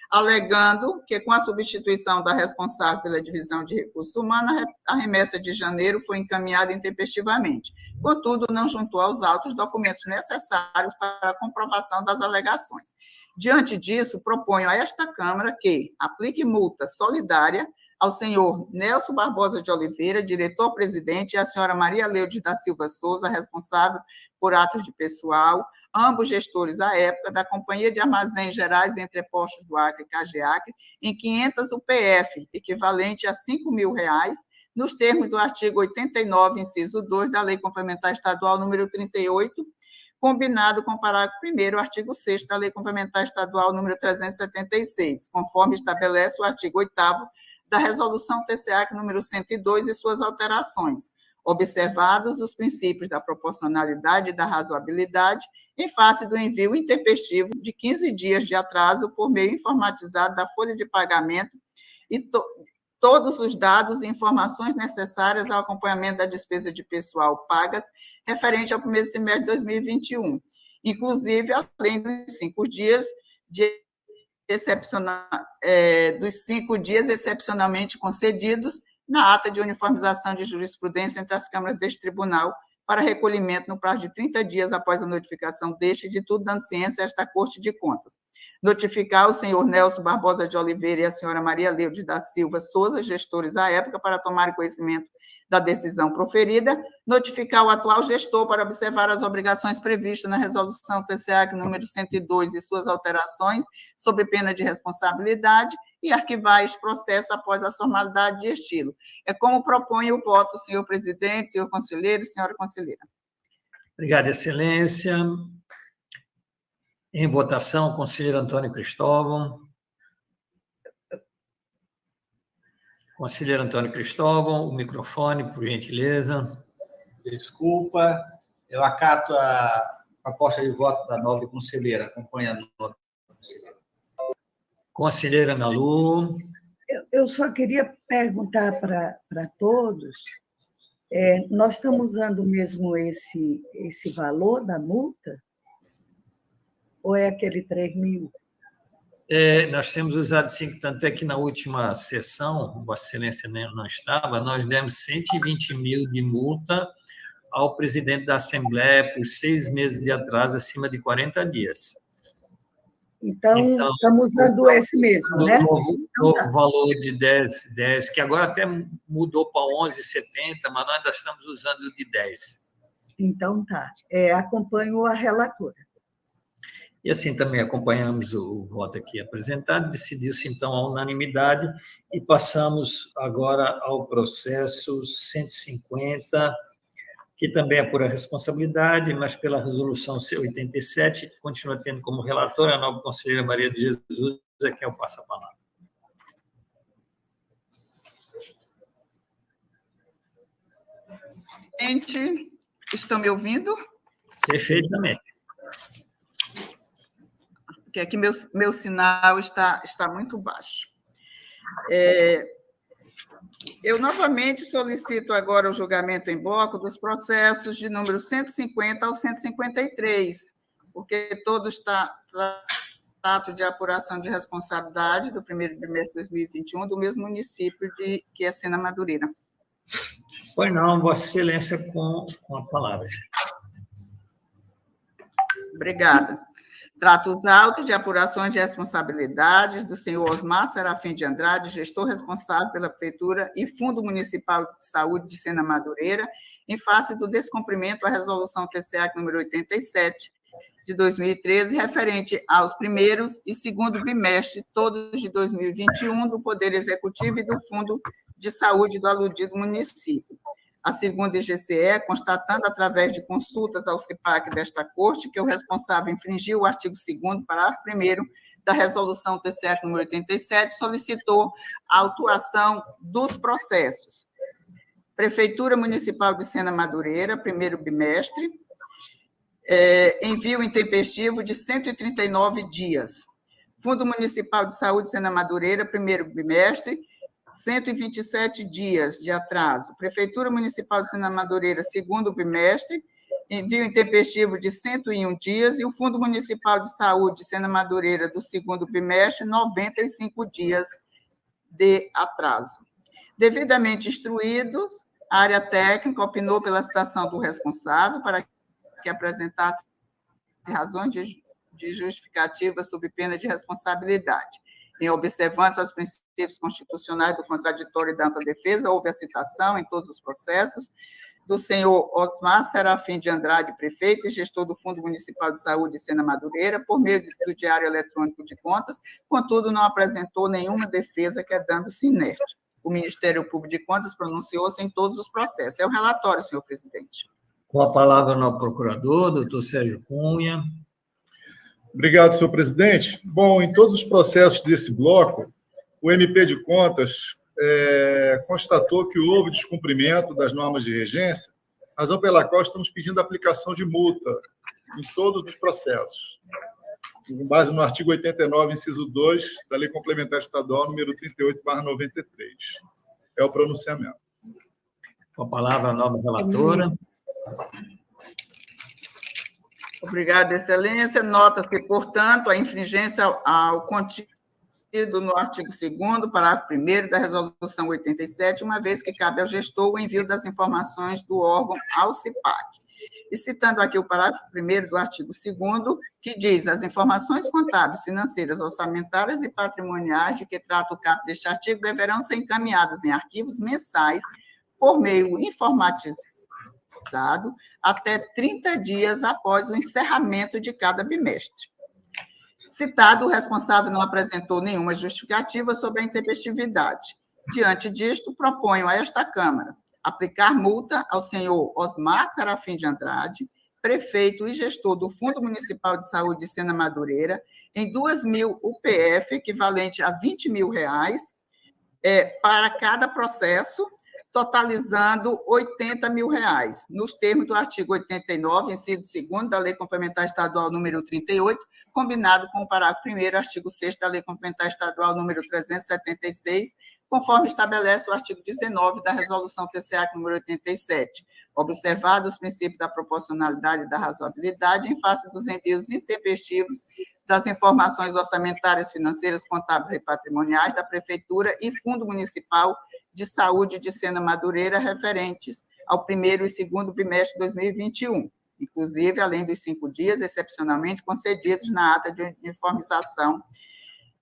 alegando que, com a substituição da responsável pela divisão de recursos humanos, a remessa de janeiro foi encaminhada intempestivamente. Contudo, não juntou aos autos documentos necessários para a comprovação das alegações. Diante disso, proponho a esta Câmara que aplique multa solidária ao senhor Nelson Barbosa de Oliveira, diretor-presidente, e à senhora Maria Leudes da Silva Souza, responsável por atos de pessoal, ambos gestores à época da Companhia de Armazéns Gerais e Entrepostos do Acre, CAGEACRE, em 500 UPF, equivalente a R$ 5.000, nos termos do artigo 89, inciso 2, da Lei Complementar Estadual número 38, combinado com o parágrafo 1º, artigo 6º da Lei Complementar Estadual número 376, conforme estabelece o artigo 8º da Resolução TCEAC número 102 e suas alterações, observados os princípios da proporcionalidade e da razoabilidade, em face do envio intempestivo de 15 dias de atraso por meio informatizado da folha de pagamento e todos os dados e informações necessárias ao acompanhamento da despesa de pessoal pagas referente ao primeiro semestre de 2021, inclusive além dos 5 dias excepcionalmente concedidos na ata de uniformização de jurisprudência entre as câmaras deste tribunal para recolhimento no prazo de 30 dias após a notificação deste, de tudo dando ciência a esta Corte de Contas. Notificar o senhor Nelson Barbosa de Oliveira e a senhora Maria Leude da Silva Souza, gestores à época, para tomarem conhecimento da decisão proferida, notificar o atual gestor para observar as obrigações previstas na resolução TCA número 102 e suas alterações, sob pena de responsabilidade, e arquivar este processo após a formalidade de estilo. É como propõe o voto, senhor presidente, senhor conselheiro, senhora conselheira. Obrigado, excelência. Em votação, conselheiro Antônio Cristóvão. Conselheiro Antônio Cristóvão, o microfone, por gentileza. Desculpa, eu acato a proposta de voto da nobre conselheira. Acompanha a nota, conselheira. Conselheira Ana Lu. Eu só queria perguntar para todos, nós estamos usando mesmo esse valor da multa? Ou é aquele 3 mil? Nós temos usado 5, tanto é que na última sessão, Vossa Excelência não estava, nós demos 120 mil de multa ao presidente da Assembleia por 6 meses de atraso acima de 40 dias. Então estamos usando esse mesmo, né? Novo valor de 10, que agora até mudou para 11,70, mas nós ainda estamos usando o de 10. Então tá. Acompanho a relatora. E assim também acompanhamos o voto aqui apresentado, decidiu-se então a unanimidade e passamos agora ao processo 150, que também é por responsabilidade, mas pela resolução C87, continua tendo como relatora a nobre conselheira Maria de Jesus, a quem eu passo a palavra. Gente, estão me ouvindo? Perfeitamente. Porque aqui meu sinal está muito baixo. Eu novamente solicito agora o julgamento em bloco dos processos de número 150 ao 153, porque todo está tratado de apuração de responsabilidade do primeiro trimestre de 2021 do mesmo município que é Sena Madureira. Pois não, Vossa Excelência, com a palavra. Obrigada. Trato os autos de apurações de responsabilidades do senhor Osmar Serafim de Andrade, gestor responsável pela Prefeitura e Fundo Municipal de Saúde de Sena Madureira, em face do descumprimento da resolução TCA número 87 de 2013, referente aos primeiros e segundo bimestre, todos de 2021, do Poder Executivo e do Fundo de Saúde do aludido município. A segunda IGCE, constatando, através de consultas ao CIPAC desta Corte, que o responsável infringiu o artigo 2º, parágrafo 1º, da resolução TCE número 87, solicitou a autuação dos processos. Prefeitura Municipal de Sena Madureira, primeiro bimestre, envio intempestivo de 139 dias. Fundo Municipal de Saúde de Sena Madureira, primeiro bimestre, 127 dias de atraso. Prefeitura Municipal de Sena Madureira, segundo bimestre, envio intempestivo de 101 dias, e o Fundo Municipal de Saúde de Sena Madureira, do segundo bimestre, 95 dias de atraso. Devidamente instruído, a área técnica opinou pela citação do responsável para que apresentasse razões de justificativa sob pena de responsabilidade. Em observância aos princípios constitucionais do contraditório e da ampla defesa, houve a citação em todos os processos do senhor Osmar Serafim de Andrade, prefeito e gestor do Fundo Municipal de Saúde de Sena Madureira, por meio do Diário Eletrônico de Contas, contudo, não apresentou nenhuma defesa, quedando-se inerte. O Ministério Público de Contas pronunciou-se em todos os processos. É o relatório, senhor presidente. Com a palavra no procurador, doutor Sérgio Cunha. Obrigado, senhor presidente. Bom, em todos os processos desse bloco, o MP de Contas constatou que houve descumprimento das normas de regência, razão pela qual estamos pedindo a aplicação de multa em todos os processos, com base no artigo 89, inciso 2, da Lei Complementar Estadual número 38/93. é o pronunciamento. Com a palavra, a nova relatora. Obrigada, Excelência. Nota-se, portanto, a infringência ao contido no artigo 2º, parágrafo 1º da Resolução 87, uma vez que cabe ao gestor o envio das informações do órgão ao CIPAC. E citando aqui o parágrafo 1º do artigo 2º, que diz: as informações contábeis, financeiras, orçamentárias e patrimoniais de que trata o caput deste artigo deverão ser encaminhadas em arquivos mensais por meio informatizado até 30 dias após o encerramento de cada bimestre. Citado, o responsável não apresentou nenhuma justificativa sobre a intempestividade. Diante disto, proponho a esta Câmara aplicar multa ao senhor Osmar Serafim de Andrade, prefeito e gestor do Fundo Municipal de Saúde de Sena Madureira, em 2.000 UPF, equivalente a R$20 mil, para cada processo, totalizando R$80 mil, nos termos do artigo 89, inciso 2º da Lei Complementar Estadual número 38, combinado com o parágrafo 1º, artigo 6º da Lei Complementar Estadual número 376, conforme estabelece o artigo 19 da Resolução TCA número 87, observados os princípios da proporcionalidade e da razoabilidade em face dos envios intempestivos das informações orçamentárias, financeiras, contábeis e patrimoniais da Prefeitura e Fundo Municipal de Saúde de Sena Madureira referentes ao 1º e 2º bimestre de 2021, inclusive, além dos 5 dias, excepcionalmente concedidos na ata de uniformização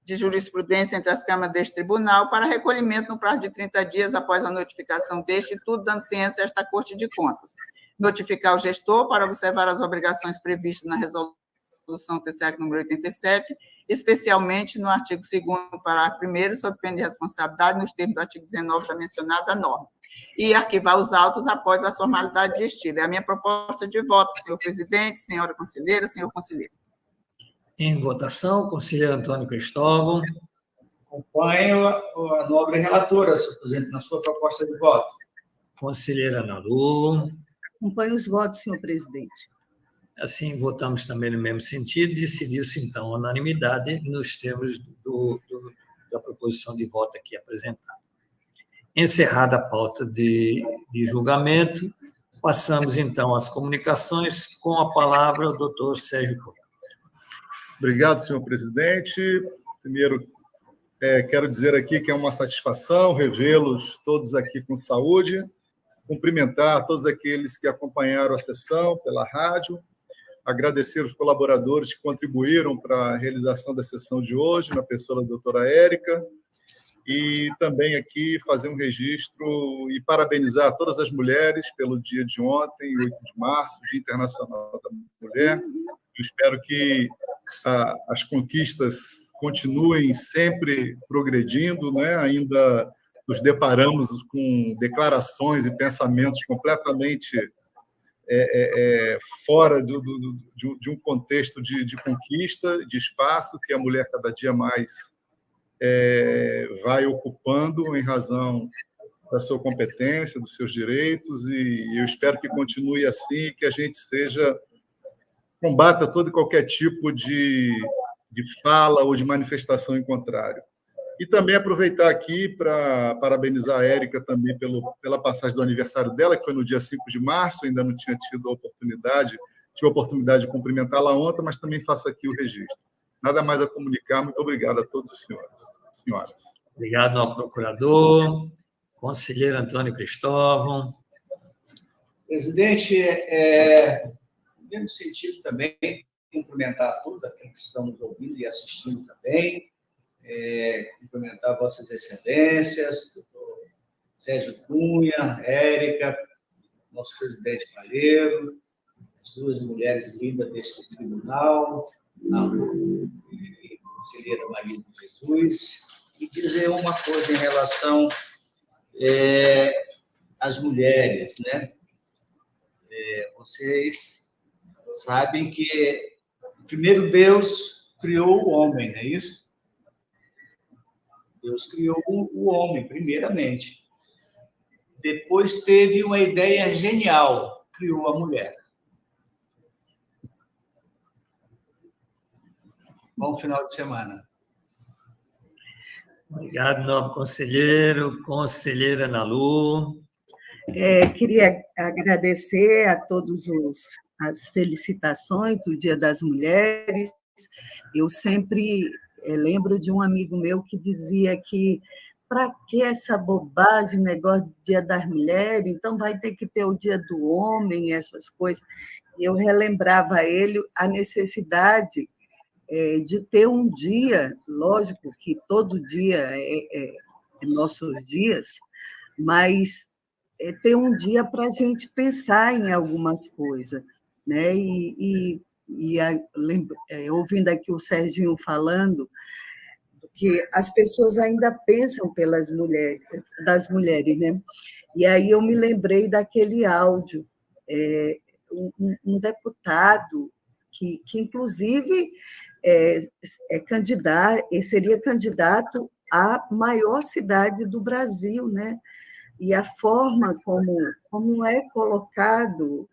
de jurisprudência entre as câmaras deste tribunal para recolhimento no prazo de 30 dias após a notificação deste, tudo dando ciência a esta Corte de Contas. Notificar o gestor para observar as obrigações previstas na Resolução TCA número 87, especialmente no artigo 2º, parágrafo 1º, sob pena de responsabilidade, nos termos do artigo 19 da mencionada norma, e arquivar os autos após a formalidade de estilo. É a minha proposta de voto, senhor presidente, senhora conselheira, senhor conselheiro. Em votação, conselheiro Antônio Cristóvão. Acompanho a nobre relatora, senhor presidente, na sua proposta de voto. Conselheira Ana Lu. Acompanho os votos, senhor presidente. Assim, votamos também no mesmo sentido, decidiu-se, então, a unanimidade nos termos da proposição de voto aqui apresentada. Encerrada a pauta de julgamento, passamos, então, às comunicações, com a palavra o doutor Sérgio Couto. Obrigado, senhor presidente. Primeiro, quero dizer aqui que é uma satisfação revê-los todos aqui com saúde, cumprimentar todos aqueles que acompanharam a sessão pela rádio, agradecer os colaboradores que contribuíram para a realização da sessão de hoje, na pessoa da doutora Érica, e também aqui fazer um registro e parabenizar todas as mulheres pelo dia de ontem, 8 de março, Dia Internacional da Mulher. Eu espero que as conquistas continuem sempre progredindo, né? Ainda nos deparamos com declarações e pensamentos completamente fora de um contexto de conquista, de espaço que a mulher cada dia mais vai ocupando em razão da sua competência, dos seus direitos, e eu espero que continue assim, que a gente combata todo e qualquer tipo de fala ou de manifestação em contrário. E também aproveitar aqui para parabenizar a Érica também pela passagem do aniversário dela, que foi no dia 5 de março, ainda não tinha tido a oportunidade, tive a oportunidade de cumprimentá-la ontem, mas também faço aqui o registro. Nada mais a comunicar, muito obrigado a todos os senhoras. Obrigado ao procurador, conselheiro Antônio Cristóvão. Presidente, no mesmo sentido também, cumprimentar a todos aqueles que estão nos ouvindo e assistindo também, cumprimentar vossas excelências, doutor Sérgio Cunha, Érica, nosso presidente Calheiro, as duas mulheres lindas deste tribunal, a conselheira Maria de Jesus, e dizer uma coisa em relação às mulheres, né? Vocês sabem que primeiro Deus criou o homem, não é isso? Deus criou o homem, primeiramente. Depois teve uma ideia genial, criou a mulher. Bom final de semana. Obrigado, nobre conselheiro, conselheira Ana Lu. Queria agradecer a todos as felicitações do Dia das Mulheres. Eu sempre lembro de um amigo meu que dizia que para que essa bobagem, negócio do Dia das Mulheres, então vai ter que ter o Dia do Homem, essas coisas. E eu relembrava a ele a necessidade de ter um dia, lógico que todo dia é nossos dias, mas ter um dia para a gente pensar em algumas coisas, né? Ouvindo aqui o Serginho falando que as pessoas ainda pensam das mulheres, né? E aí eu me lembrei daquele áudio, um deputado que inclusive seria candidato à maior cidade do Brasil, né? E a forma como é colocado,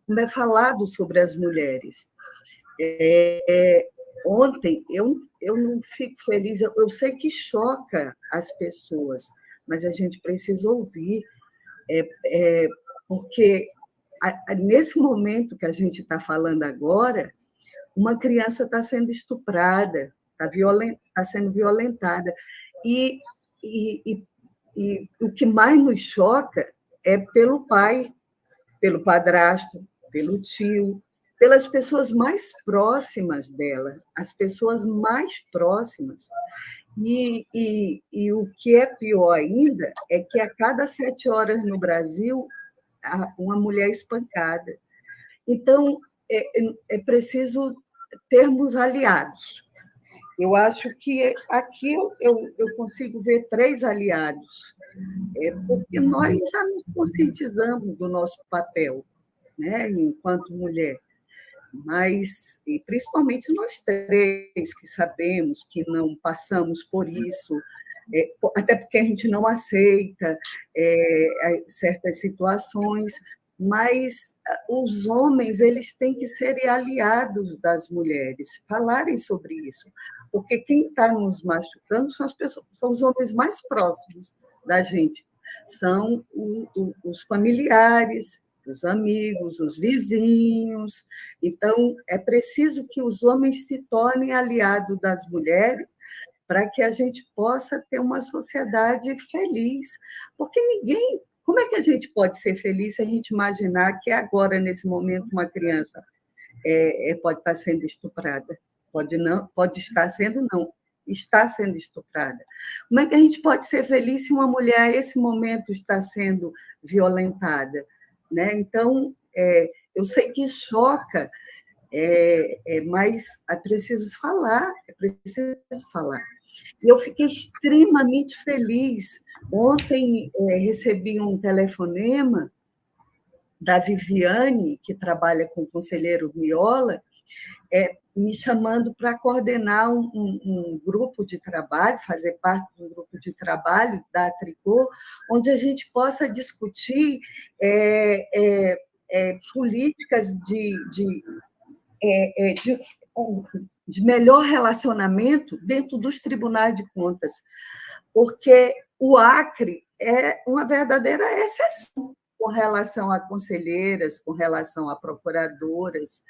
como é falado sobre as mulheres. Ontem, eu não fico feliz, eu sei que choca as pessoas, mas a gente precisa ouvir, porque nesse momento que a gente está falando agora, uma criança está sendo estuprada, está sendo violentada, e o que mais nos choca é pelo pai, pelo padrasto, pelo tio, pelas pessoas mais próximas dela, as pessoas mais próximas. E o que é pior ainda é que a cada 7 horas no Brasil, uma mulher é espancada. Então, é preciso termos aliados. Eu acho que aqui eu consigo ver 3 aliados, porque nós já nos conscientizamos do nosso papel, né, enquanto mulher, mas, e principalmente nós 3 que sabemos que não passamos por isso, até porque a gente não aceita certas situações, mas os homens eles têm que ser aliados das mulheres, falarem sobre isso, porque quem está nos machucando são os homens mais próximos da gente, são os familiares, os amigos, os vizinhos. Então, é preciso que os homens se tornem aliados das mulheres para que a gente possa ter uma sociedade feliz, porque como é que a gente pode ser feliz se a gente imaginar que agora, nesse momento, uma criança pode estar sendo estuprada? Pode estar sendo, não, está sendo estuprada. Como é que a gente pode ser feliz se uma mulher, a esse momento, está sendo violentada? Né? Então, eu sei que choca, mas é preciso falar, E eu fiquei extremamente feliz. Ontem recebi um telefonema da Viviane, que trabalha com o conselheiro Miola, me chamando para coordenar um grupo de trabalho, fazer parte de um grupo de trabalho da Tricô, onde a gente possa discutir políticas de melhor relacionamento dentro dos tribunais de contas, porque o Acre é uma verdadeira exceção com relação a conselheiras, com relação a procuradoras.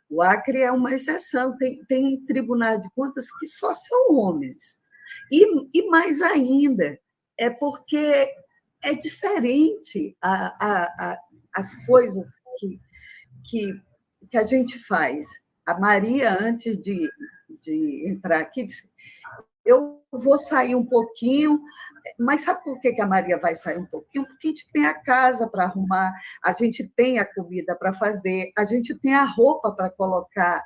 O Acre é uma exceção, tem tribunais de contas que só são homens. E mais ainda, é porque é diferente as coisas que a gente faz. A Maria, antes de entrar aqui, disse: eu vou sair um pouquinho, mas sabe por que a Maria vai sair um pouquinho? Porque a gente tem a casa para arrumar, a gente tem a comida para fazer, a gente tem a roupa para colocar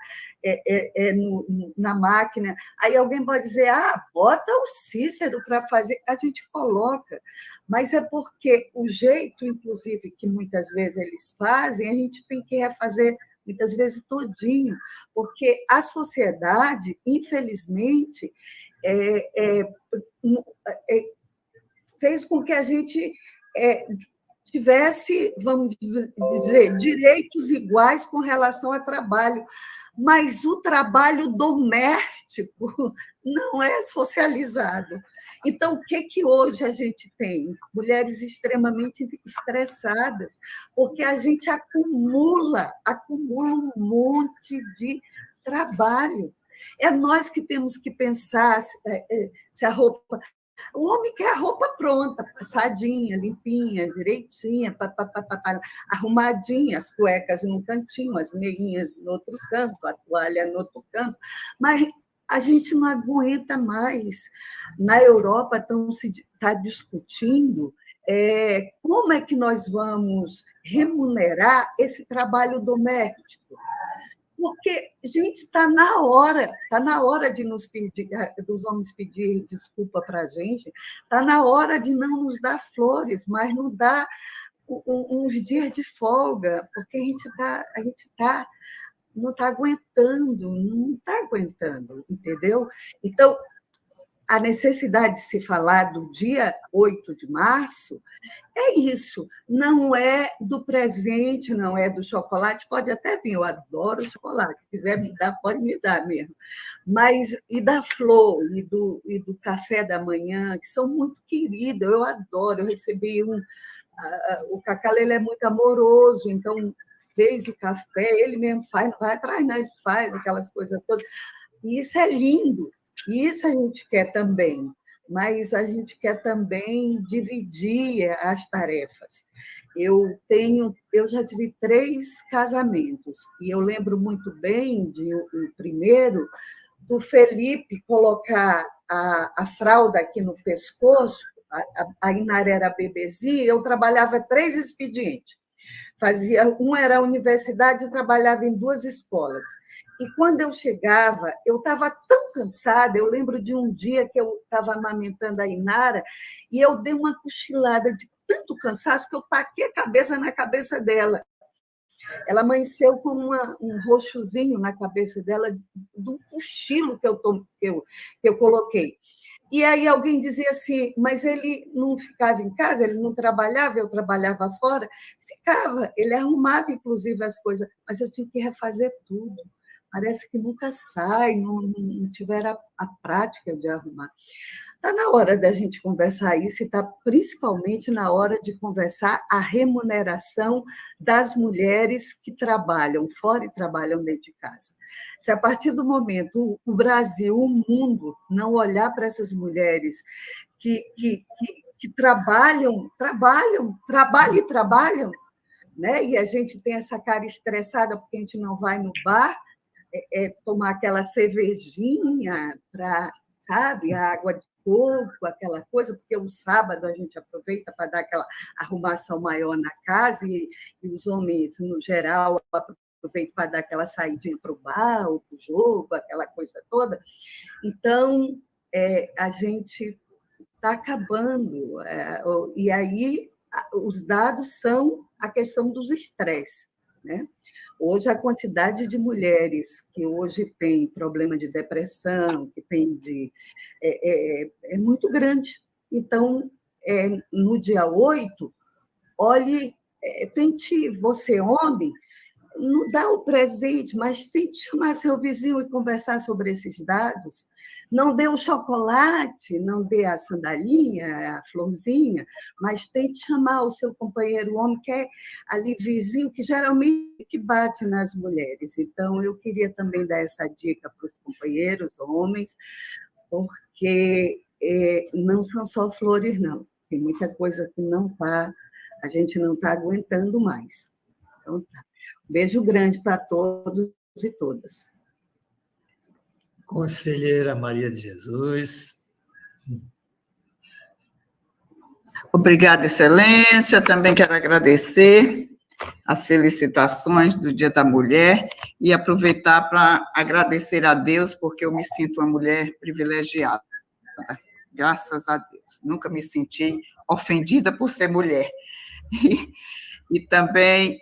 na máquina. Aí alguém pode dizer: bota o Cícero para fazer. A gente coloca, mas é porque o jeito, inclusive, que muitas vezes eles fazem, a gente tem que refazer muitas vezes todinho, porque a sociedade, infelizmente, fez com que a gente tivesse, vamos dizer, direitos iguais com relação ao trabalho, mas o trabalho doméstico não é socializado. Então, o que hoje a gente tem? Mulheres extremamente estressadas, porque a gente acumula um monte de trabalho. É nós que temos que pensar se a roupa... O homem quer a roupa pronta, passadinha, limpinha, direitinha, arrumadinha, as cuecas num cantinho, as meinhas no outro canto, a toalha no outro canto. Mas a gente não aguenta mais. Na Europa está discutindo como é que nós vamos remunerar esse trabalho doméstico. Porque, gente, está na hora de nos pedir, dos homens pedir desculpa para a gente, está na hora de não nos dar flores, mas nos dar uns dias de folga, porque a gente não está aguentando, entendeu? Então, a necessidade de se falar do dia 8 de março é isso, não é do presente, não é do chocolate, pode até vir, eu adoro chocolate, se quiser me dar, pode me dar mesmo, mas e da flor, e do café da manhã, que são muito queridos, eu adoro, eu recebi o Cacau, ele é muito amoroso, então fez o café, ele mesmo faz, não vai atrás, não, ele faz aquelas coisas todas, e isso é lindo, isso a gente quer também, mas a gente quer também dividir as tarefas. Eu já tive 3 casamentos, e eu lembro muito bem o primeiro, do Felipe colocar a fralda aqui no pescoço, a Inara era bebezinha, eu trabalhava 3 expedientes. Um era a universidade e trabalhava em 2 escolas. E quando eu chegava, eu estava tão cansada, eu lembro de um dia que eu estava amamentando a Inara e eu dei uma cochilada de tanto cansaço que eu taquei a cabeça na cabeça dela. Ela amanheceu com um roxozinho na cabeça dela do cochilo que eu coloquei. E aí alguém dizia assim, mas ele não ficava em casa, ele não trabalhava, eu trabalhava fora? Ficava, ele arrumava, inclusive, as coisas, mas eu tinha que refazer tudo. Parece que nunca sai, não tiver a prática de arrumar. Está na hora da gente conversar isso, e está principalmente na hora de conversar a remuneração das mulheres que trabalham fora e trabalham dentro de casa. Se a partir do momento o Brasil, o mundo, não olhar para essas mulheres que trabalham, né? E a gente tem essa cara estressada porque a gente não vai no bar, tomar aquela cervejinha para, sabe, a água de coco, aquela coisa, porque o sábado a gente aproveita para dar aquela arrumação maior na casa e os homens, no geral, aproveitam para dar aquela saidinha para o bar ou para o jogo, aquela coisa toda. Então, a gente está acabando. E aí, os dados são a questão dos estresses, né? Hoje, a quantidade de mulheres que hoje têm problema de depressão, que tem é muito grande. Então, no dia 8, olhe, tente, você, homem, não dá o presente, mas tente chamar seu vizinho e conversar sobre esses dados. Não dê o chocolate, não dê a sandalinha, a florzinha, mas tente chamar o seu companheiro homem, que é ali vizinho, que geralmente que bate nas mulheres. Então, eu queria também dar essa dica para os companheiros homens, porque não são só flores, não. Tem muita coisa que a gente não está aguentando mais. Então, tá. Um beijo grande para todos e todas. Conselheira Maria de Jesus. Obrigada, Excelência. Também quero agradecer as felicitações do Dia da Mulher e aproveitar para agradecer a Deus, porque eu me sinto uma mulher privilegiada. Graças a Deus. Nunca me senti ofendida por ser mulher. E também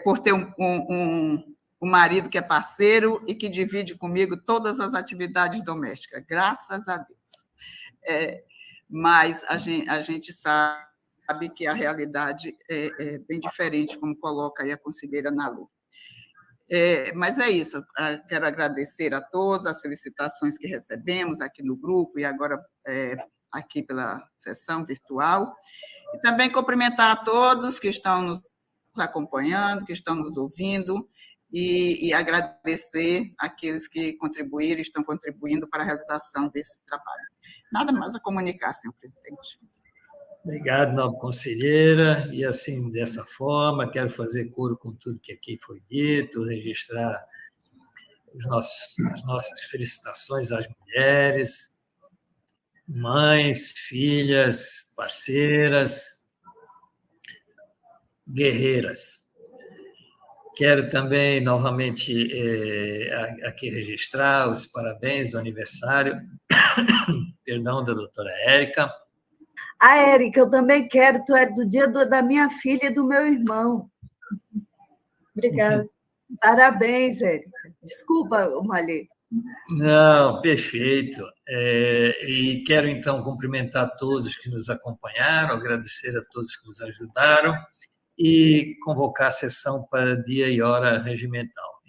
por ter um marido que é parceiro e que divide comigo todas as atividades domésticas, graças a Deus. Mas a gente sabe que a realidade é bem diferente, como coloca aí a conselheira Nalu. Mas é isso, quero agradecer a todos as felicitações que recebemos aqui no grupo e agora aqui pela sessão virtual, e também cumprimentar a todos que estão nos acompanhando, que estão nos ouvindo, e agradecer àqueles que contribuíram e estão contribuindo para a realização desse trabalho. Nada mais a comunicar, senhor presidente. Obrigado, nobre conselheira. E, assim, dessa forma, quero fazer coro com tudo que aqui foi dito, registrar as nossas felicitações às mulheres, mães, filhas, parceiras, guerreiras. Quero também, novamente, aqui registrar os parabéns do aniversário, perdão, da doutora Érica. Érica, eu também quero, tu é do dia da minha filha e do meu irmão. Obrigada. Parabéns, Érica. Desculpa, Malê. Não, perfeito. E quero, então, cumprimentar todos que nos acompanharam, agradecer a todos que nos ajudaram e convocar a sessão para dia e hora regimental.